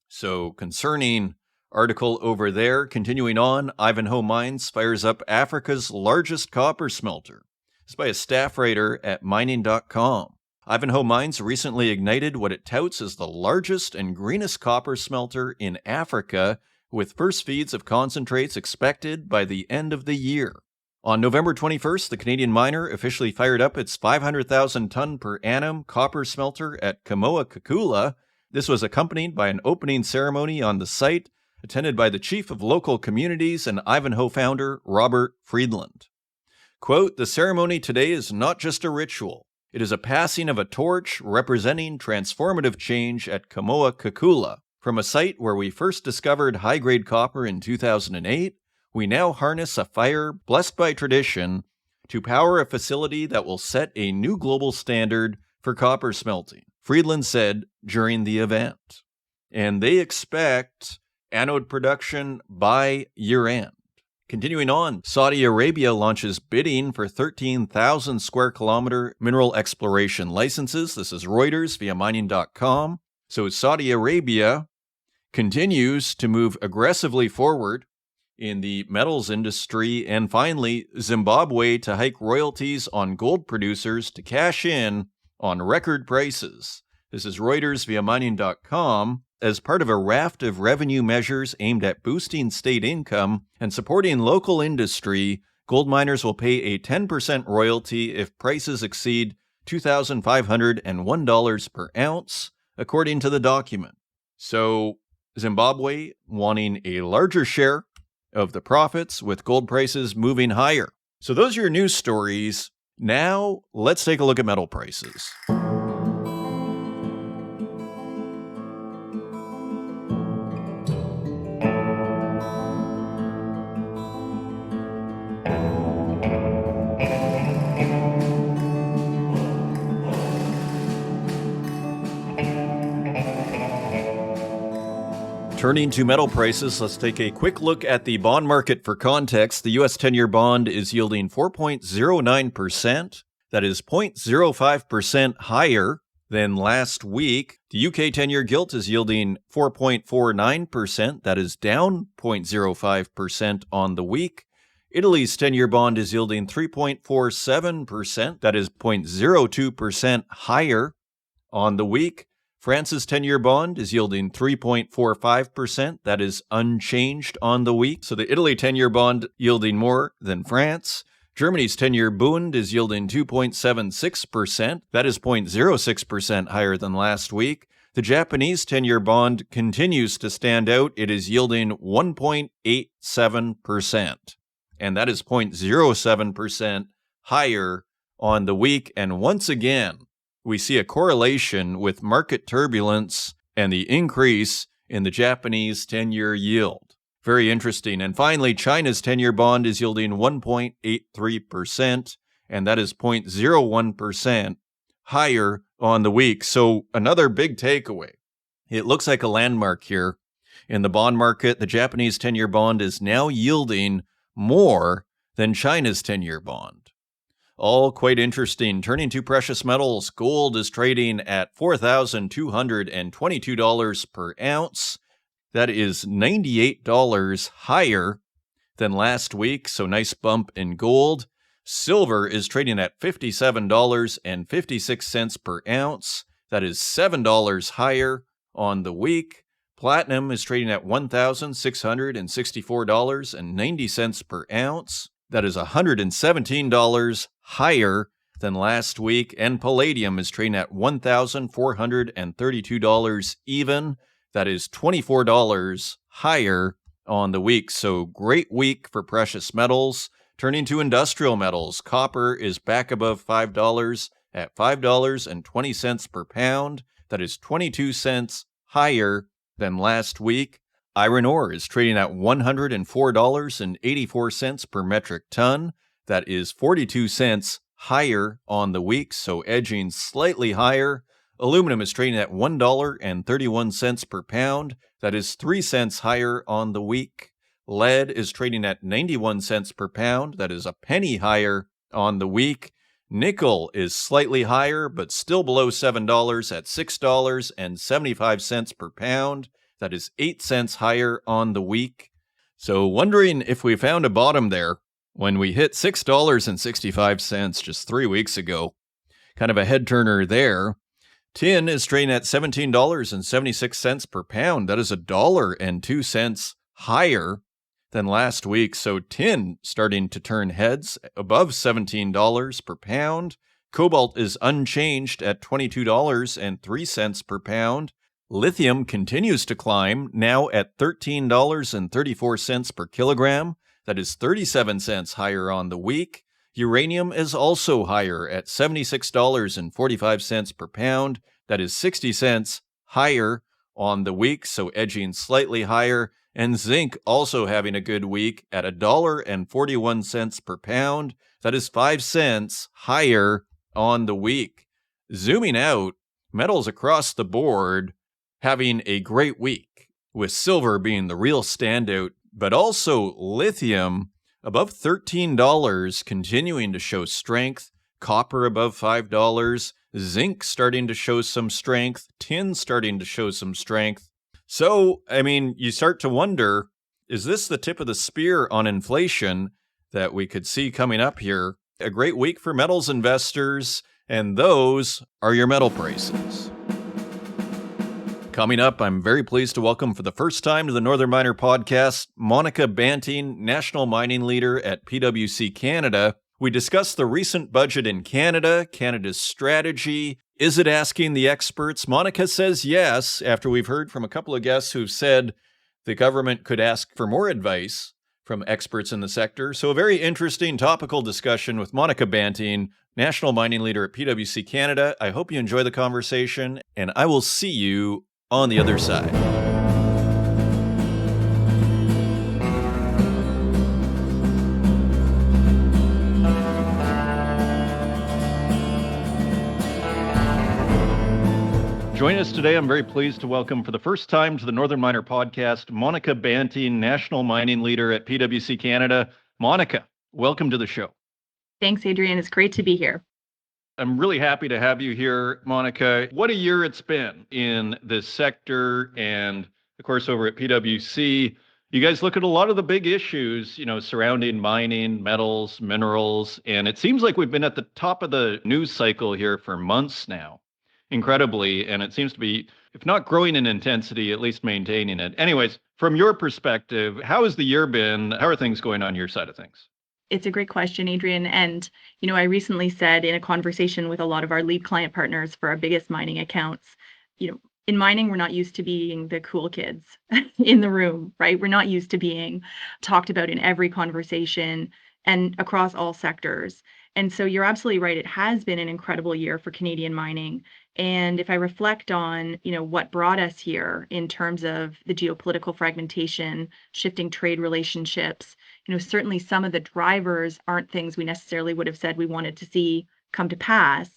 So, concerning article over there, continuing on, Ivanhoe Mines fires up Africa's largest copper smelter. It's by a staff writer at mining.com. Ivanhoe Mines recently ignited what it touts as the largest and greenest copper smelter in Africa, with first feeds of concentrates expected by the end of the year. On November 21st, the Canadian miner officially fired up its 500,000 ton per annum copper smelter at Kamoa-Kakula. This was accompanied by an opening ceremony on the site, attended by the chief of local communities and Ivanhoe founder Robert Friedland. Quote, the ceremony today is not just a ritual. It is a passing of a torch representing transformative change at Kamoa-Kakula. From a site where we first discovered high-grade copper in 2008, we now harness a fire blessed by tradition to power a facility that will set a new global standard for copper smelting, Friedland said during the event. And they expect anode production by year-end. Continuing on, Saudi Arabia launches bidding for 13,000 square kilometer mineral exploration licenses. This is Reuters via mining.com. So Saudi Arabia continues to move aggressively forward in the metals industry. And finally, Zimbabwe to hike royalties on gold producers to cash in on record prices. This is Reuters via mining.com. As part of a raft of revenue measures aimed at boosting state income and supporting local industry, gold miners will pay a 10% royalty if prices exceed $2,501 per ounce, according to the document. So, Zimbabwe wanting a larger share of the profits with gold prices moving higher. So those are your news stories. Now, let's take a look at metal prices. Turning to metal prices, let's take a quick look at the bond market for context. The U.S. 10-year bond is yielding 4.09%. That is 0.05% higher than last week. The UK 10-year gilt is yielding 4.49%. That is down 0.05% on the week. Italy's 10-year bond is yielding 3.47%. That is 0.02% higher on the week. France's 10-year bond is yielding 3.45%. That is unchanged on the week. So the Italy 10-year bond yielding more than France. Germany's 10-year Bund is yielding 2.76%. That is 0.06% higher than last week. The Japanese 10-year bond continues to stand out. It is yielding 1.87%. And that is 0.07% higher on the week. And once again, we see a correlation with market turbulence and the increase in the Japanese 10-year yield. Very interesting. And finally, China's 10-year bond is yielding 1.83%, and that is 0.01% higher on the week. So another big takeaway. It looks like a landmark here. In the bond market, the Japanese 10-year bond is now yielding more than China's 10-year bond. All quite interesting. Turning to precious metals, gold is trading at $4,222 per ounce. That is $98 higher than last week, so nice bump in gold. Silver is trading at $57.56 per ounce. That is $7 higher on the week. Platinum is trading at $1,664.90 per ounce. That is $117 higher than last week, and palladium is trading at $1,432 even. That is $24 higher on the week. So great week for precious metals. Turning to industrial metals, copper is back above $5 at $5.20 per pound. That is 22 cents higher than last week. Iron ore is trading at $104.84 per metric ton. That is 42 cents higher on the week, so edging slightly higher. Aluminum is trading at $1.31 per pound. That is 3 cents higher on the week. Lead is trading at 91 cents per pound. That is a penny higher on the week. Nickel is slightly higher, but still below $7 at $6.75 per pound. That is 8 cents higher on the week. So wondering if we found a bottom there when we hit $6.65 just 3 weeks ago. Kind of a head turner there. Tin is trading at $17.76 per pound. That is $1.02 higher than last week. So tin starting to turn heads above $17 per pound. Cobalt is unchanged at $22.03 per pound. Lithium continues to climb, now at $13.34 per kilogram. That is 37 cents higher on the week. Uranium is also higher at $76.45 per pound. That is 60 cents higher on the week, so edging slightly higher. And zinc also having a good week at $1.41 per pound. That is 5 cents higher on the week. Zooming out, metals across the board having a great week, with silver being the real standout, but also lithium above $13, continuing to show strength, copper above $5, zinc starting to show some strength, tin starting to show some strength. So, you start to wonder, is this the tip of the spear on inflation that we could see coming up here? A great week for metals investors, and those are your metal prices. Coming up, I'm very pleased to welcome for the first time to the Northern Miner Podcast, Monica Banting, National Mining Leader at PwC Canada. We discuss the recent budget in Canada, Canada's strategy. Is it asking the experts? Monica says yes, after we've heard from a couple of guests who've said the government could ask for more advice from experts in the sector. So a very interesting topical discussion with Monica Banting, National Mining Leader at PwC Canada. I hope you enjoy the conversation, and I will see you on the other side. Joining us today, I'm very pleased to welcome for the first time to the Northern Miner Podcast, Monica Banting, National Mining Leader at PwC Canada. Monica, welcome to the show. Thanks, Adrian. It's great to be here. I'm really happy to have you here, Monica. What a year it's been in this sector, and of course over at PwC. You guys look at a lot of the big issues, surrounding mining, metals, minerals, and it seems like we've been at the top of the news cycle here for months now. Incredibly, and it seems to be, if not growing in intensity, at least maintaining it. Anyways, from your perspective, how has the year been? How are things going on your side of things? It's a great question, Adrian. And, I recently said in a conversation with a lot of our lead client partners for our biggest mining accounts, in mining, we're not used to being the cool kids in the room, right? We're not used to being talked about in every conversation and across all sectors. And so you're absolutely right. It has been an incredible year for Canadian mining. And if I reflect on, what brought us here in terms of the geopolitical fragmentation, shifting trade relationships, certainly some of the drivers aren't things we necessarily would have said we wanted to see come to pass.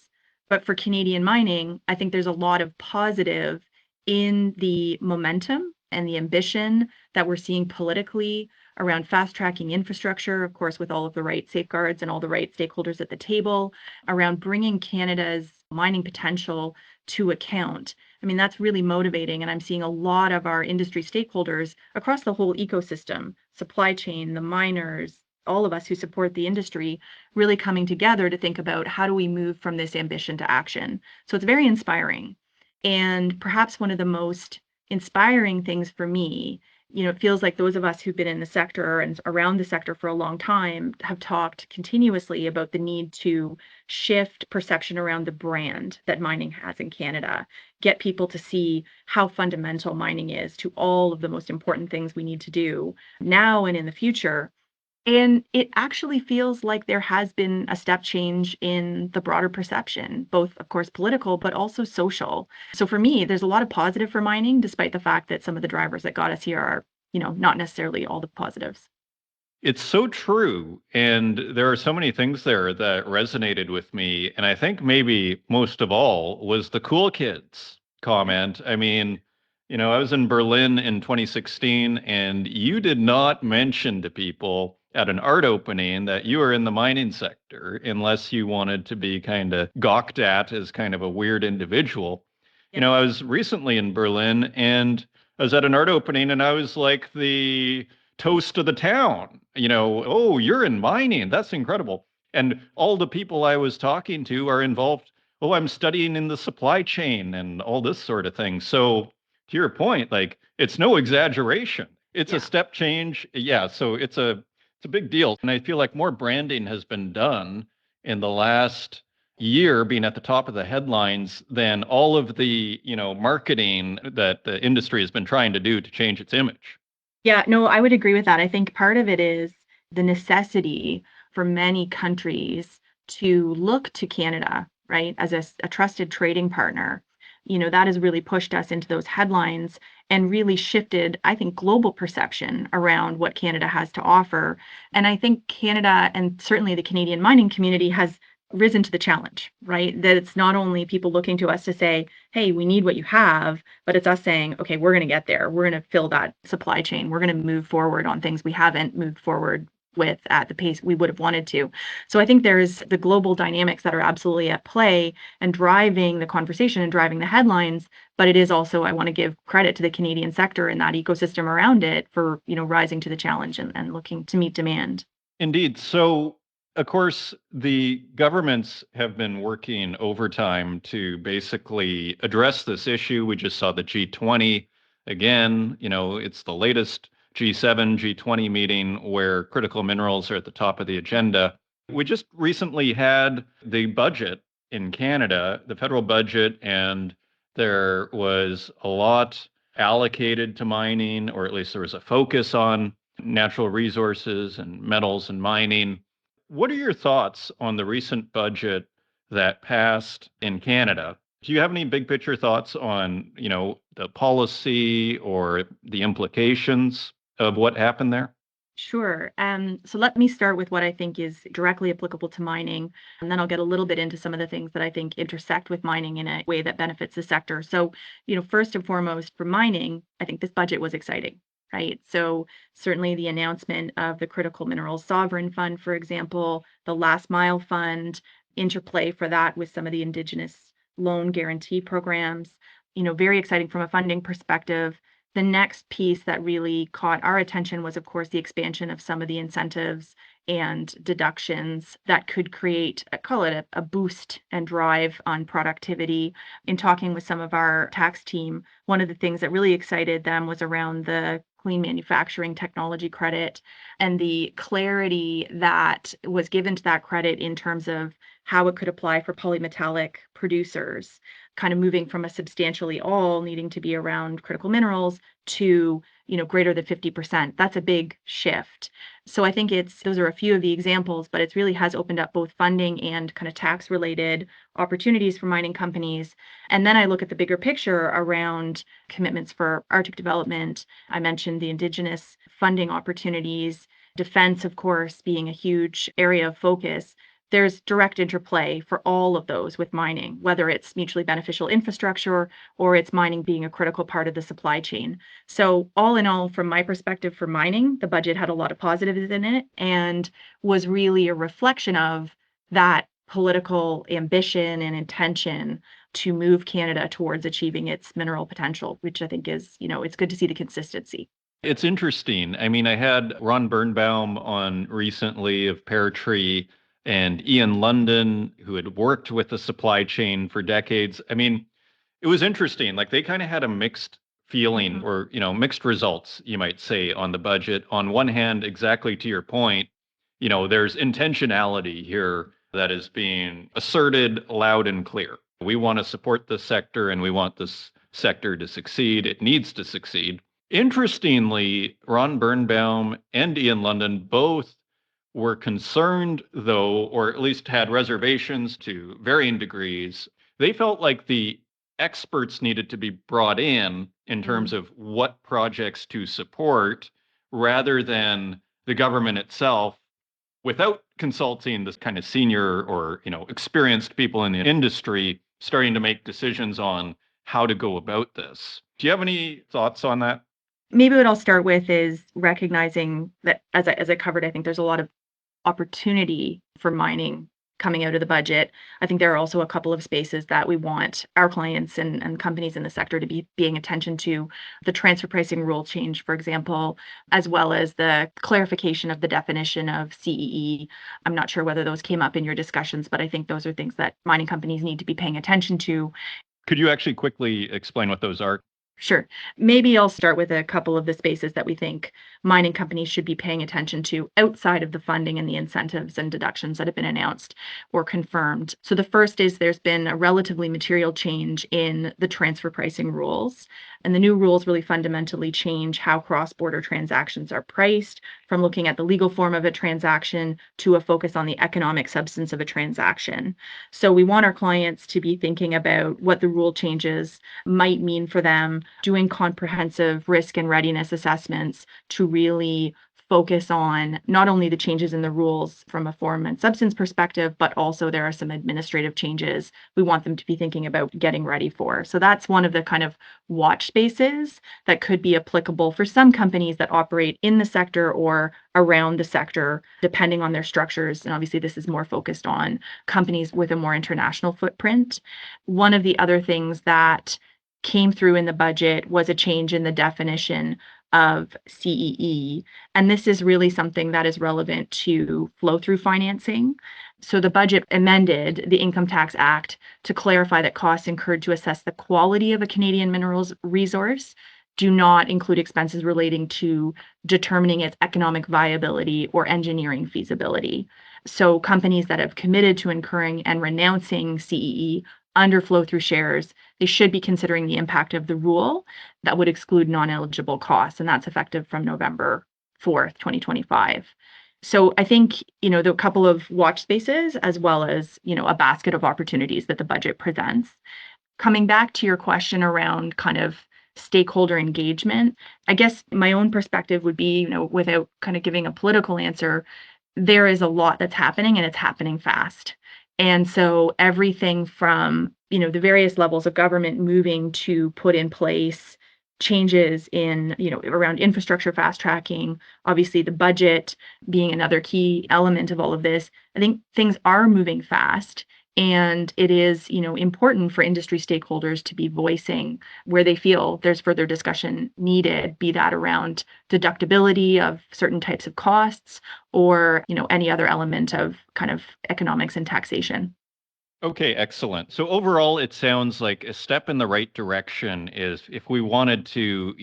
But for Canadian mining, I think there's a lot of positive in the momentum and the ambition that we're seeing politically around fast-tracking infrastructure, of course, with all of the right safeguards and all the right stakeholders at the table, around bringing Canada's mining potential to account. That's really motivating, and I'm seeing a lot of our industry stakeholders across the whole ecosystem, supply chain, the miners, all of us who support the industry, really coming together to think about how do we move from this ambition to action. So it's very inspiring. And perhaps one of the most inspiring things for me It feels like those of us who've been in the sector and around the sector for a long time have talked continuously about the need to shift perception around the brand that mining has in Canada, get people to see how fundamental mining is to all of the most important things we need to do now and in the future. And it actually feels like there has been a step change in the broader perception, both, of course, political, but also social. So for me, there's a lot of positive for mining, despite the fact that some of the drivers that got us here are, not necessarily all the positives. It's so true. And there are so many things there that resonated with me. And I think maybe most of all was the cool kids comment. I mean, I was in Berlin in 2016, and you did not mention to people at an art opening that you were in the mining sector unless you wanted to be kind of gawked at as kind of a weird individual. Yeah. I was recently in Berlin, and I was at an art opening, and I was like the toast of the town. Oh, you're in mining. That's incredible. And all the people I was talking to are involved. Oh, I'm studying in the supply chain and all this sort of thing. So, to your point, like it's no exaggeration. It's a Yeah. step change. Yeah. So it's a big deal. And I feel like more branding has been done in the last year, being at the top of the headlines, than all of the, marketing that the industry has been trying to do to change its image. Yeah, no, I would agree with that. I think part of it is the necessity for many countries to look to Canada, right, as a trusted trading partner. That has really pushed us into those headlines and really shifted, I think, global perception around what Canada has to offer. And I think Canada and certainly the Canadian mining community has risen to the challenge, right? That it's not only people looking to us to say, hey, we need what you have, but it's us saying, okay, we're going to get there. We're going to fill that supply chain. We're going to move forward on things we haven't moved forward with at the pace we would have wanted to. So I think there's the global dynamics that are absolutely at play and driving the conversation and driving the headlines. But it is also, I want to give credit to the Canadian sector and that ecosystem around it for, rising to the challenge and looking to meet demand. Indeed. So, of course, the governments have been working overtime to basically address this issue. We just saw the G20 again. It's the latest G7, G20 meeting where critical minerals are at the top of the agenda. We just recently had the budget in Canada, the federal budget, and there was a lot allocated to mining, or at least there was a focus on natural resources and metals and mining. What are your thoughts on the recent budget that passed in Canada? Do you have any big picture thoughts on, the policy or the implications of what happened there? Sure. So let me start with what I think is directly applicable to mining, and then I'll get a little bit into some of the things that I think intersect with mining in a way that benefits the sector. So, first and foremost, for mining, I think this budget was exciting, right? So certainly the announcement of the Critical Minerals Sovereign Fund, for example, the Last Mile Fund, interplay for that with some of the Indigenous loan guarantee programs, very exciting from a funding perspective. The next piece that really caught our attention was, of course, the expansion of some of the incentives and deductions that could create, I call it a boost and drive on productivity. In talking with some of our tax team, one of the things that really excited them was around the clean manufacturing technology credit and the clarity that was given to that credit in terms of how it could apply for polymetallic producers, kind of moving from a substantially all needing to be around critical minerals to, greater than 50%. That's a big shift. So I think those are a few of the examples, but it really has opened up both funding and kind of tax related opportunities for mining companies. And then I look at the bigger picture around commitments for Arctic development. I mentioned the Indigenous funding opportunities, defense, of course, being a huge area of focus. There's direct interplay for all of those with mining, whether it's mutually beneficial infrastructure or it's mining being a critical part of the supply chain. So all in all, from my perspective for mining, the budget had a lot of positives in it and was really a reflection of that political ambition and intention to move Canada towards achieving its mineral potential, which I think is, it's good to see the consistency. It's interesting. I mean, I had Ron Birnbaum on recently of Pear Tree and Ian London, who had worked with the supply chain for decades. I mean, it was interesting. Like they kind of had a mixed feeling Mhm. or, mixed results, you might say, on the budget. On one hand, exactly to your point, there's intentionality here that is being asserted loud and clear. We want to support this sector and we want this sector to succeed. It needs to succeed. Interestingly, Ron Birnbaum and Ian London both were concerned, though, or at least had reservations to varying degrees. They felt like the experts needed to be brought in terms Mm. of what projects to support rather than the government itself without consulting this kind of senior or experienced people in the industry starting to make decisions on how to go about this. Do you have any thoughts on that? Maybe what I'll start with is recognizing that as I covered, I think there's a lot of opportunity for mining coming out of the budget. I think there are also a couple of spaces that we want our clients and companies in the sector to be paying attention to. The transfer pricing rule change, for example, as well as the clarification of the definition of CEE. I'm not sure whether those came up in your discussions, but I think those are things that mining companies need to be paying attention to. Could you actually quickly explain what those are? Sure. Maybe I'll start with a couple of the spaces that we think mining companies should be paying attention to outside of the funding and the incentives and deductions that have been announced or confirmed. So the first is there's been a relatively material change in the transfer pricing rules. And the new rules really fundamentally change how cross-border transactions are priced, from looking at the legal form of a transaction to a focus on the economic substance of a transaction. So we want our clients to be thinking about what the rule changes might mean for them, doing comprehensive risk and readiness assessments to really focus on not only the changes in the rules from a form and substance perspective, but also there are some administrative changes we want them to be thinking about getting ready for. So that's one of the kind of watch spaces that could be applicable for some companies that operate in the sector or around the sector, depending on their structures. And obviously, this is more focused on companies with a more international footprint. One of the other things that came through in the budget was a change in the definition of CEE. And this is really something that is relevant to flow through financing. So the budget amended the Income Tax Act to clarify that costs incurred to assess the quality of a Canadian minerals resource do not include expenses relating to determining its economic viability or engineering feasibility. So companies that have committed to incurring and renouncing CEE under flow through shares, they should be considering the impact of the rule that would exclude non-eligible costs, and that's effective from November 4th, 2025. So I think, the couple of watch spaces as well as, a basket of opportunities that the budget presents. Coming back to your question around kind of stakeholder engagement, I guess my own perspective would be, without kind of giving a political answer, there is a lot that's happening and it's happening fast. And so everything from, the various levels of government moving to put in place changes in, around infrastructure fast tracking, obviously the budget being another key element of all of this. I think things are moving fast. And it is, important for industry stakeholders to be voicing where they feel there's further discussion needed, be that around deductibility of certain types of costs or, any other element of kind of economics and taxation. Okay, excellent. So overall, it sounds like a step in the right direction is if we wanted to,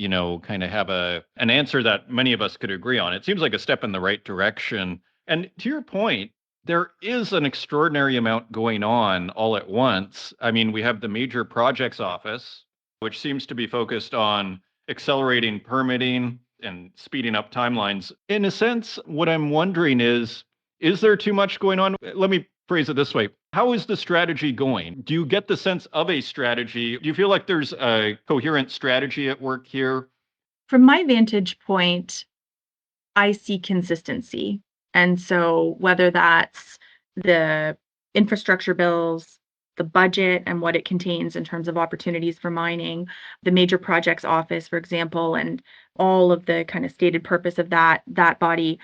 kind of have an answer that many of us could agree on. It seems like a step in the right direction. And to your point, there is an extraordinary amount going on all at once. I mean, we have the Major Projects Office, which seems to be focused on accelerating permitting and speeding up timelines. In a sense, what I'm wondering is there too much going on? Let me phrase it this way. How is the strategy going? Do you get the sense of a strategy? Do you feel like there's a coherent strategy at work here? From my vantage point, I see consistency. And so whether that's the infrastructure bills, the budget and what it contains in terms of opportunities for mining, the major projects office, for example, and all of the kind of stated purpose of that body,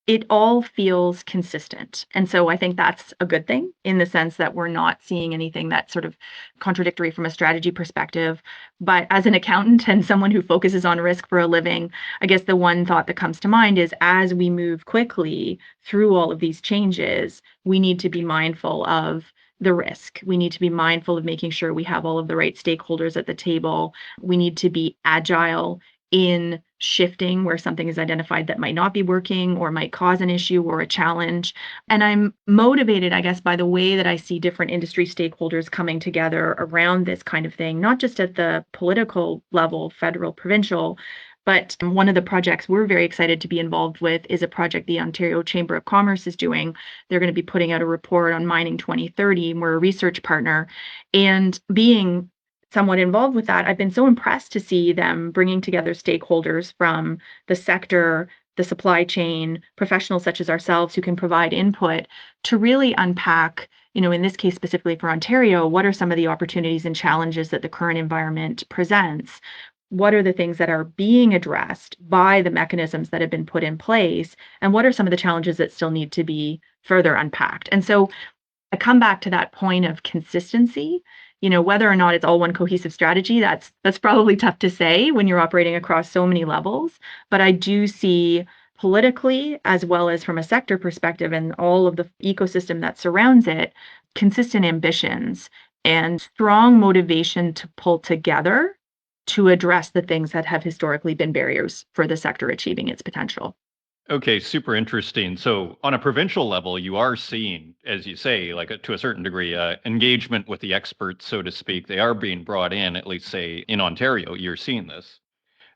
it all feels consistent. And so I think that's a good thing in the sense that we're not seeing anything that's sort of contradictory from a strategy perspective. But as an accountant and someone who focuses on risk for a living, I guess the one thought that comes to mind is as we move quickly through all of these changes, we need to be mindful of the risk. We need to be mindful of making sure we have all of the right stakeholders at the table. We need to be agile in shifting where something is identified that might not be working or might cause an issue or a challenge. And I'm motivated, I guess, by the way that I see different industry stakeholders coming together around this kind of thing, not just at the political level, federal, provincial, but one of the projects we're very excited to be involved with is a project the Ontario Chamber of Commerce is doing. They're going to be putting out a report on Mining 2030. And we're a research partner. And being somewhat involved with that, I've been so impressed to see them bringing together stakeholders from the sector, the supply chain, professionals such as ourselves who can provide input to really unpack, in this case specifically for Ontario, what are some of the opportunities and challenges that the current environment presents? What are the things that are being addressed by the mechanisms that have been put in place? And what are some of the challenges that still need to be further unpacked? And so I come back to that point of consistency. Whether or not it's all one cohesive strategy, that's probably tough to say when you're operating across so many levels. But I do see politically, as well as from a sector perspective and all of the ecosystem that surrounds it, consistent ambitions and strong motivation to pull together to address the things that have historically been barriers for the sector achieving its potential. Okay, super interesting. So, on a provincial level, you are seeing, as you say, to a certain degree, engagement with the experts, so to speak. They are being brought in, at least, say, in Ontario, you're seeing this.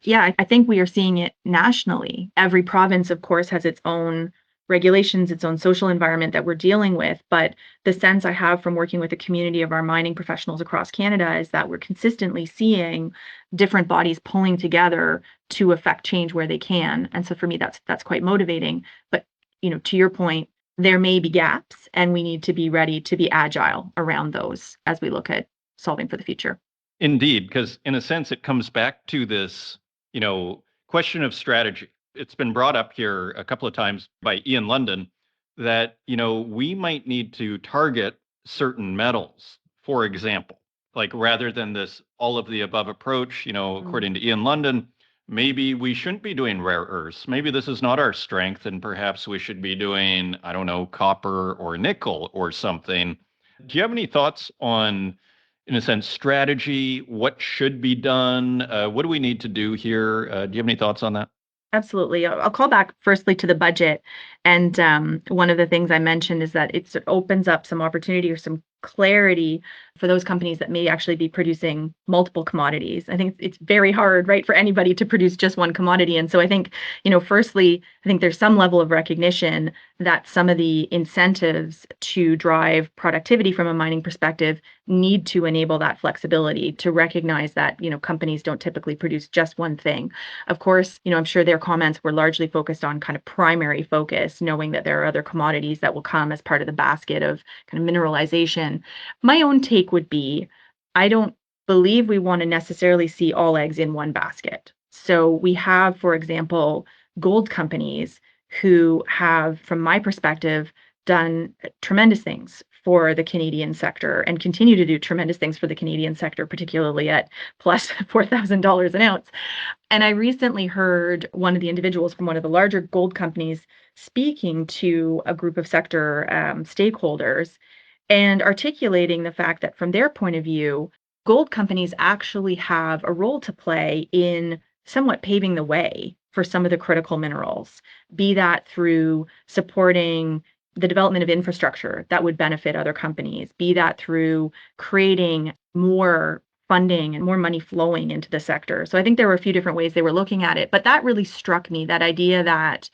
Yeah, I think we are seeing it nationally. Every province, of course, has its own regulations, its own social environment that we're dealing with. But the sense I have from working with the community of our mining professionals across Canada is that we're consistently seeing different bodies pulling together to affect change where they can. And so for me, that's quite motivating. But to your point, there may be gaps, and we need to be ready to be agile around those as we look at solving for the future. Indeed, because in a sense, it comes back to this, question of strategy. It's been brought up here a couple of times by Ian London that, we might need to target certain metals, for example, like rather than this all of the above approach, according to Ian London, maybe we shouldn't be doing rare earths. Maybe this is not our strength, and perhaps we should be doing, I don't know, copper or nickel or something. Do you have any thoughts on, in a sense, strategy? What should be done? What do we need to do here? Do you have any thoughts on that? Absolutely. I'll call back firstly to the budget. And one of the things I mentioned is that it opens up some opportunity or some clarity for those companies that may actually be producing multiple commodities. I think it's very hard, right, for anybody to produce just one commodity. And so I think, firstly, I think there's some level of recognition that some of the incentives to drive productivity from a mining perspective need to enable that flexibility to recognize that, companies don't typically produce just one thing. Of course, I'm sure their comments were largely focused on kind of primary focus, knowing that there are other commodities that will come as part of the basket of kind of mineralization. My own take would be, I don't believe we want to necessarily see all eggs in one basket. So we have, for example, gold companies who have, from my perspective, done tremendous things for the Canadian sector and continue to do tremendous things for the Canadian sector, particularly at plus $4,000 an ounce. And I recently heard one of the individuals from one of the larger gold companies speaking to a group of sector stakeholders and articulating the fact that from their point of view, gold companies actually have a role to play in somewhat paving the way for some of the critical minerals, be that through supporting the development of infrastructure that would benefit other companies, be that through creating more funding and more money flowing into the sector. So I think there were a few different ways they were looking at it, but that really struck me, that idea that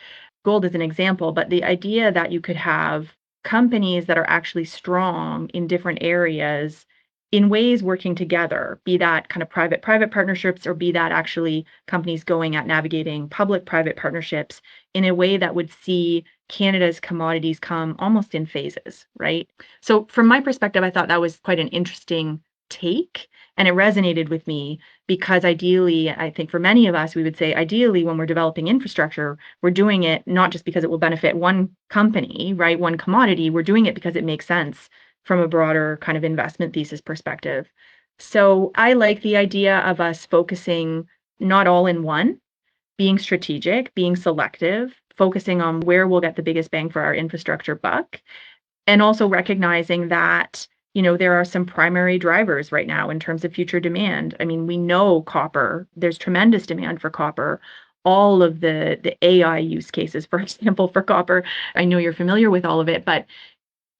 gold is an example, but the idea that you could have companies that are actually strong in different areas in ways working together, be that kind of private partnerships or be that actually companies going at navigating public-private partnerships in a way that would see Canada's commodities come almost in phases, right? So from my perspective, I thought that was quite an interesting take, and it resonated with me because ideally, I think for many of us, we would say ideally when we're developing infrastructure, we're doing it not just because it will benefit one company, right, one commodity, we're doing it because it makes sense from a broader kind of investment thesis perspective. So I like the idea of us focusing not all in one, being strategic, being selective, focusing on where we'll get the biggest bang for our infrastructure buck, and also recognizing that there are some primary drivers right now in terms of future demand. I mean, we know copper, there's tremendous demand for copper. All of the AI use cases, for example, for copper, I know you're familiar with all of it, but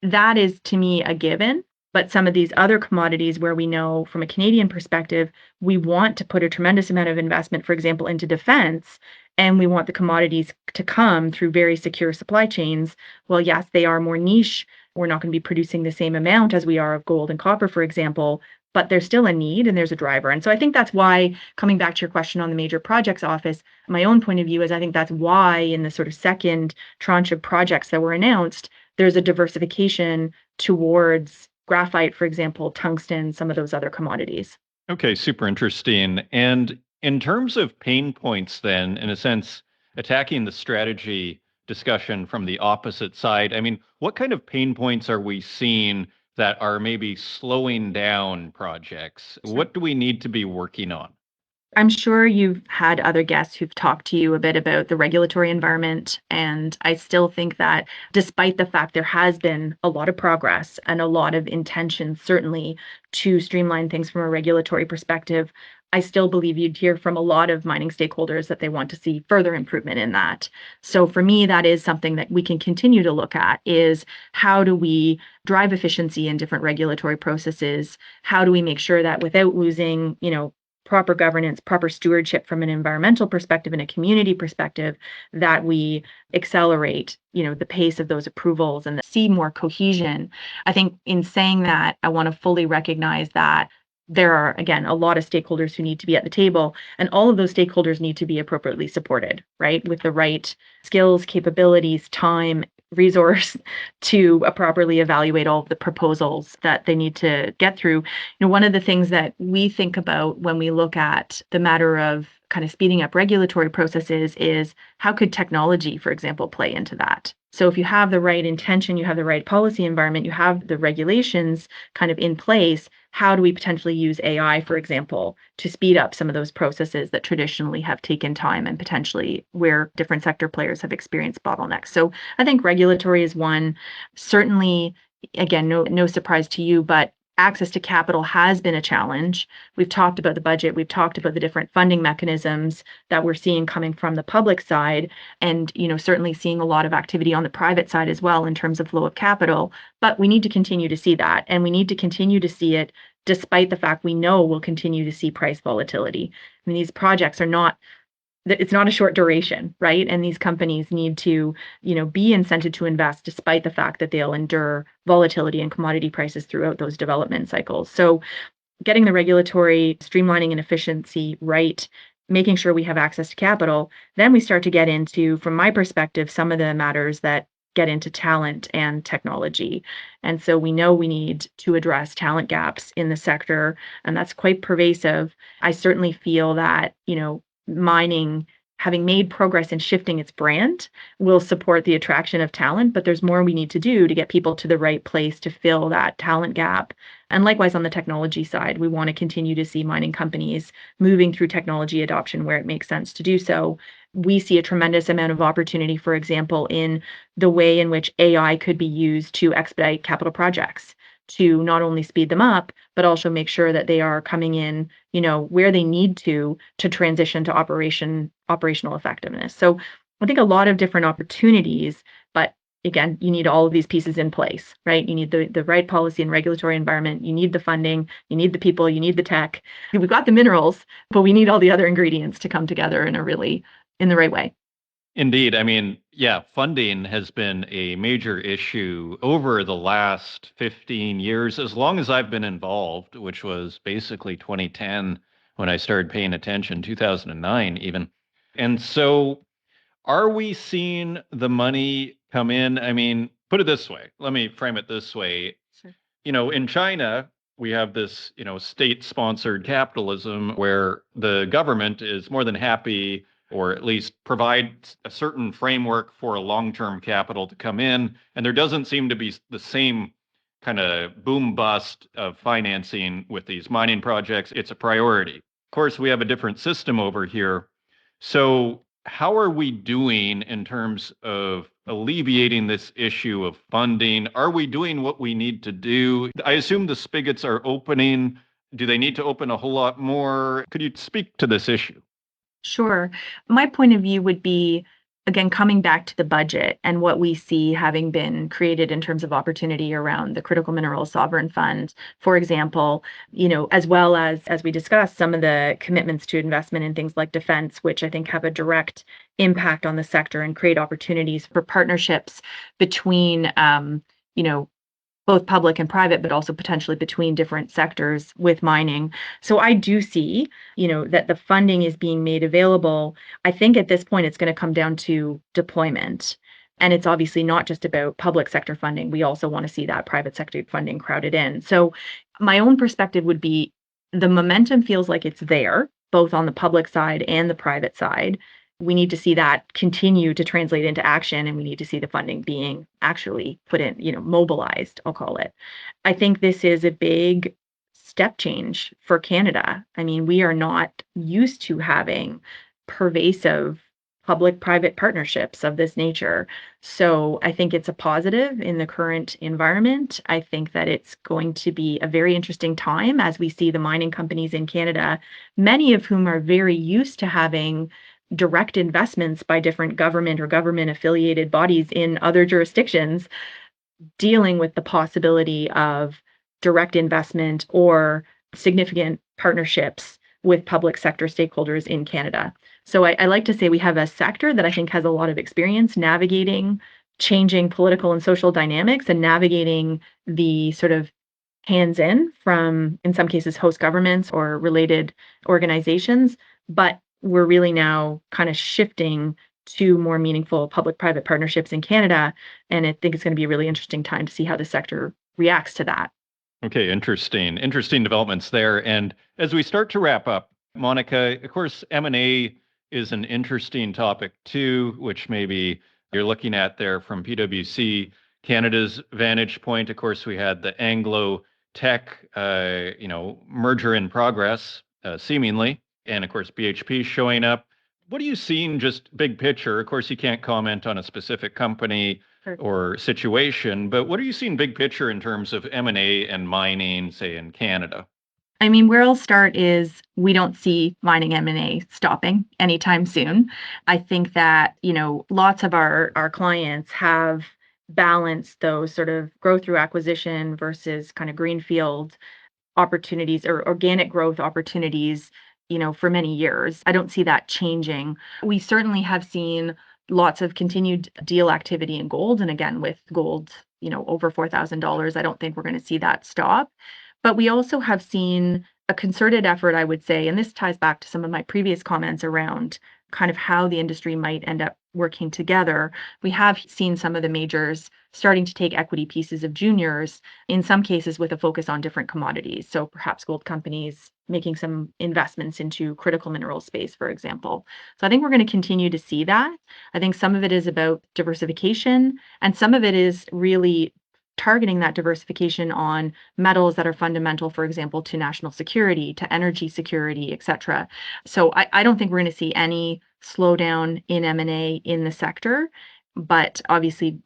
that is to me a given. But some of these other commodities where we know from a Canadian perspective, we want to put a tremendous amount of investment, for example, into defense, and we want the commodities to come through very secure supply chains. Well, yes, they are more niche. We're not going to be producing the same amount as we are of gold and copper, for example, but there's still a need and there's a driver. And so I think that's why, coming back to your question on the major projects office, my own point of view is I think that's why in the sort of second tranche of projects that were announced, there's a diversification towards graphite, for example, tungsten, some of those other commodities. Okay, super interesting. And in terms of pain points, then, in a sense, attacking the strategy discussion from the opposite side, I mean, what kind of pain points are we seeing that are maybe slowing down projects? Sure. What do we need to be working on? I'm sure you've had other guests who've talked to you a bit about the regulatory environment. And I still think that despite the fact there has been a lot of progress and a lot of intention, certainly, to streamline things from a regulatory perspective, I still believe you'd hear from a lot of mining stakeholders that they want to see further improvement in that. So for me, that is something that we can continue to look at is how do we drive efficiency in different regulatory processes? How do we make sure that without losing, proper governance, proper stewardship from an environmental perspective and a community perspective, that we accelerate, the pace of those approvals and see more cohesion. I think in saying that, I want to fully recognize that there are, again, a lot of stakeholders who need to be at the table, and all of those stakeholders need to be appropriately supported, right? With the right skills, capabilities, time, resource to properly evaluate all of the proposals that they need to get through. One of the things that we think about when we look at the matter of kind of speeding up regulatory processes is how could technology, for example, play into that? So if you have the right intention, you have the right policy environment, you have the regulations kind of in place, how do we potentially use AI, for example, to speed up some of those processes that traditionally have taken time and potentially where different sector players have experienced bottlenecks? So I think regulatory is one. Certainly, again, no surprise to you, but access to capital has been a challenge. We've talked about the budget. We've talked about the different funding mechanisms that we're seeing coming from the public side, and certainly seeing a lot of activity on the private side as well in terms of flow of capital. But we need to continue to see that, and we need to continue to see it despite the fact we know we'll continue to see price volatility. I mean, these projects are not, it's not a short duration, right? And these companies need to, be incented to invest despite the fact that they'll endure volatility in commodity prices throughout those development cycles. So getting the regulatory streamlining and efficiency right, making sure we have access to capital, then we start to get into, from my perspective, some of the matters that get into talent and technology. And so we know we need to address talent gaps in the sector, and that's quite pervasive. I certainly feel that, mining, having made progress in shifting its brand, will support the attraction of talent, but there's more we need to do to get people to the right place to fill that talent gap. And likewise, on the technology side, we want to continue to see mining companies moving through technology adoption where it makes sense to do so. We see a tremendous amount of opportunity, for example, in the way in which AI could be used to expedite capital projects, to not only speed them up, but also make sure that they are coming in, where they need to transition to operational effectiveness. So I think a lot of different opportunities, but again, you need all of these pieces in place, right? You need the right policy and regulatory environment. You need the funding, you need the people, you need the tech. We've got the minerals, but we need all the other ingredients to come together in the right way. Indeed. I mean, yeah, funding has been a major issue over the last 15 years, as long as I've been involved, which was basically 2010 when I started paying attention, 2009 even. And so are we seeing the money come in? I mean, put it this way. Let me frame it this way. Sure. In China, we have this, state-sponsored capitalism where the government is more than happy, or at least provides a certain framework for a long-term capital to come in, and there doesn't seem to be the same kind of boom bust of financing with these mining projects. It's a priority. Of course, we have a different system over here. So how are we doing in terms of alleviating this issue of funding? Are we doing what we need to do? I assume the spigots are opening. Do they need to open a whole lot more? Could you speak to this issue? Sure. My point of view would be, again, coming back to the budget and what we see having been created in terms of opportunity around the Critical Minerals Sovereign Fund, for example, as well as we discussed, some of the commitments to investment in things like defense, which I think have a direct impact on the sector and create opportunities for partnerships between, both public and private, but also potentially between different sectors with mining. So I do see, that the funding is being made available. I think at this point it's going to come down to deployment. And it's obviously not just about public sector funding. We also want to see that private sector funding crowded in. So my own perspective would be the momentum feels like it's there, both on the public side and the private side. We need to see that continue to translate into action, and we need to see the funding being actually put in, mobilized, I'll call it. I think this is a big step change for Canada. I mean, we are not used to having pervasive public-private partnerships of this nature. So I think it's a positive in the current environment. I think that it's going to be a very interesting time as we see the mining companies in Canada, many of whom are very used to having direct investments by different government or government affiliated bodies in other jurisdictions, dealing with the possibility of direct investment or significant partnerships with public sector stakeholders in Canada. So I like to say we have a sector that I think has a lot of experience navigating changing political and social dynamics and navigating the sort of hands in from, in some cases, host governments or related organizations. But we're really now kind of shifting to more meaningful public-private partnerships in Canada. And I think it's going to be a really interesting time to see how the sector reacts to that. Okay, interesting. Interesting developments there. And as we start to wrap up, Monica, of course, M&A is an interesting topic too, which maybe you're looking at there from PwC Canada's vantage point. Of course, we had the Anglo Tech, merger in progress, seemingly, and of course, BHP showing up. What are you seeing just big picture? Of course, you can't comment on a specific company Sure. or situation, but what are you seeing big picture in terms of M&A and mining, say in Canada? I mean, where I'll start is we don't see mining M&A stopping anytime soon. I think that, lots of our clients have balanced those sort of growth through acquisition versus kind of greenfield opportunities or organic growth opportunities, for many years. I don't see that changing. We certainly have seen lots of continued deal activity in gold. And again, with gold, over $4,000, I don't think we're going to see that stop. But we also have seen a concerted effort, I would say, and this ties back to some of my previous comments around kind of how the industry might end up working together. We have seen some of the majors starting to take equity pieces of juniors, in some cases with a focus on different commodities. So perhaps gold companies making some investments into critical mineral space, for example. So I think we're going to continue to see that. I think some of it is about diversification, and some of it is really targeting that diversification on metals that are fundamental, for example, to national security, to energy security, et cetera. So I don't think we're going to see any slowdown in M&A in the sector. But obviously,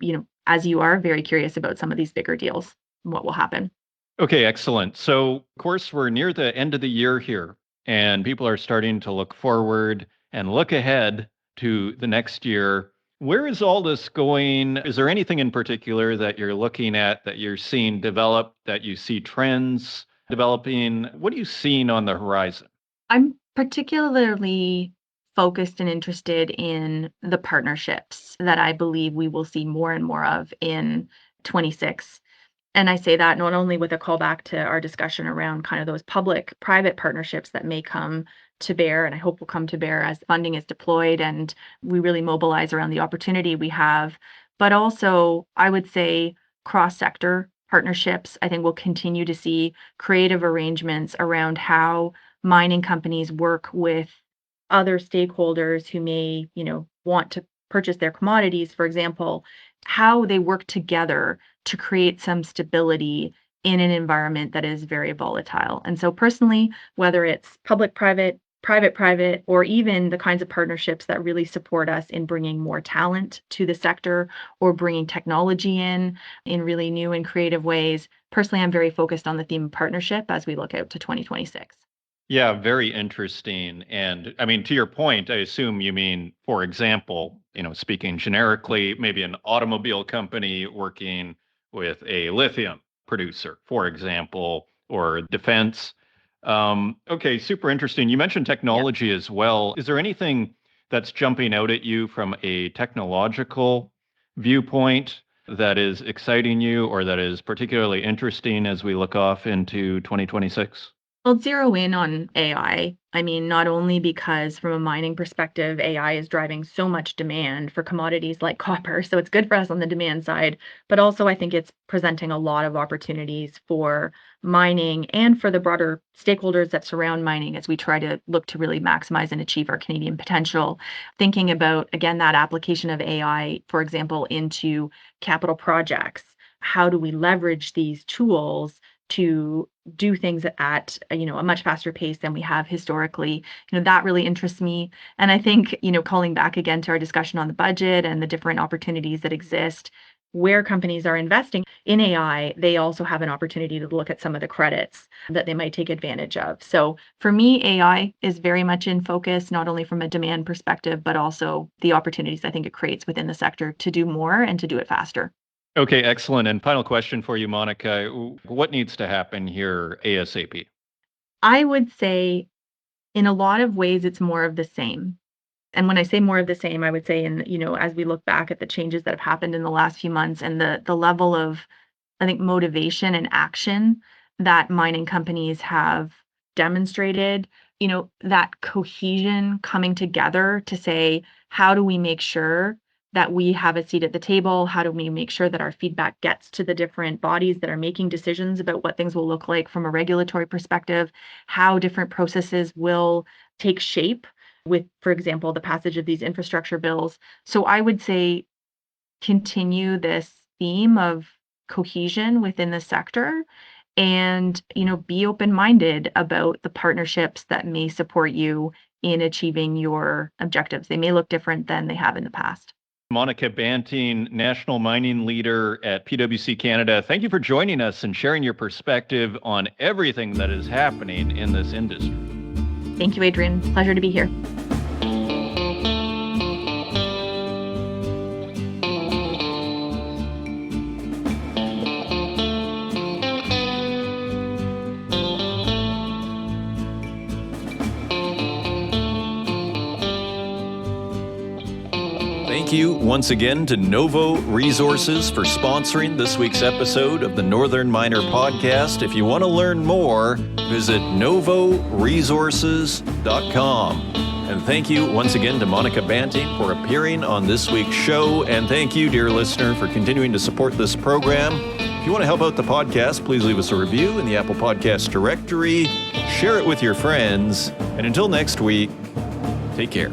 as you are very curious about some of these bigger deals, what will happen. Okay, excellent. So, of course, we're near the end of the year here, and people are starting to look forward and look ahead to the next year. Where is all this going? Is there anything in particular that you're looking at, that you're seeing develop, that you see trends developing? What are you seeing on the horizon? I'm particularly focused and interested in the partnerships that I believe we will see more and more of in 26. And I say that not only with a callback to our discussion around kind of those public-private partnerships that may come to bear, and I hope will come to bear as funding is deployed and we really mobilize around the opportunity we have, but also I would say cross-sector partnerships. I think we'll continue to see creative arrangements around how mining companies work with other stakeholders who may, want to purchase their commodities, for example, how they work together to create some stability in an environment that is very volatile. And so personally, whether it's public private private, or even the kinds of partnerships that really support us in bringing more talent to the sector or bringing technology in really new and creative ways. Personally, I'm very focused on the theme of partnership as we look out to 2026. Yeah, very interesting. And I mean, to your point, I assume you mean, for example, speaking generically, maybe an automobile company working with a lithium producer, for example, or defense. Okay, super interesting. You mentioned Yeah. technology as well. Is there anything that's jumping out at you from a technological viewpoint that is exciting you or that is particularly interesting as we look off into 2026? I'll zero in on AI. I mean, not only because from a mining perspective, AI is driving so much demand for commodities like copper, so it's good for us on the demand side, but also I think it's presenting a lot of opportunities for mining and for the broader stakeholders that surround mining as we try to look to really maximize and achieve our Canadian potential. Thinking about, again, that application of AI, for example, into capital projects. How do we leverage these tools to do things at a much faster pace than we have historically? That really interests me. And I think, calling back again to our discussion on the budget and the different opportunities that exist, where companies are investing in AI, they also have an opportunity to look at some of the credits that they might take advantage of. So for me, AI is very much in focus, not only from a demand perspective, but also the opportunities I think it creates within the sector to do more and to do it faster. Okay, excellent. And final question for you, Monica. What needs to happen here ASAP? I would say in a lot of ways, it's more of the same. And when I say more of the same, I would say as we look back at the changes that have happened in the last few months and the level of, I think, motivation and action that mining companies have demonstrated, that cohesion coming together to say, how do we make sure that we have a seat at the table? How do we make sure that our feedback gets to the different bodies that are making decisions about what things will look like from a regulatory perspective, how different processes will take shape with, for example, the passage of these infrastructure bills? So I would say continue this theme of cohesion within the sector and be open-minded about the partnerships that may support you in achieving your objectives. They may look different than they have in the past. Monica Banting, National Mining Leader at PwC Canada, thank you for joining us and sharing your perspective on everything that is happening in this industry. Thank you, Adrian. Pleasure to be here. Thank you once again to Novo Resources for sponsoring this week's episode of the Northern Miner Podcast. If you want to learn more, visit novoresources.com. And thank you once again to Monica Banting for appearing on this week's show. And thank you, dear listener, for continuing to support this program. If you want to help out the podcast, please leave us a review in the Apple Podcast directory. Share it with your friends. And until next week, take care.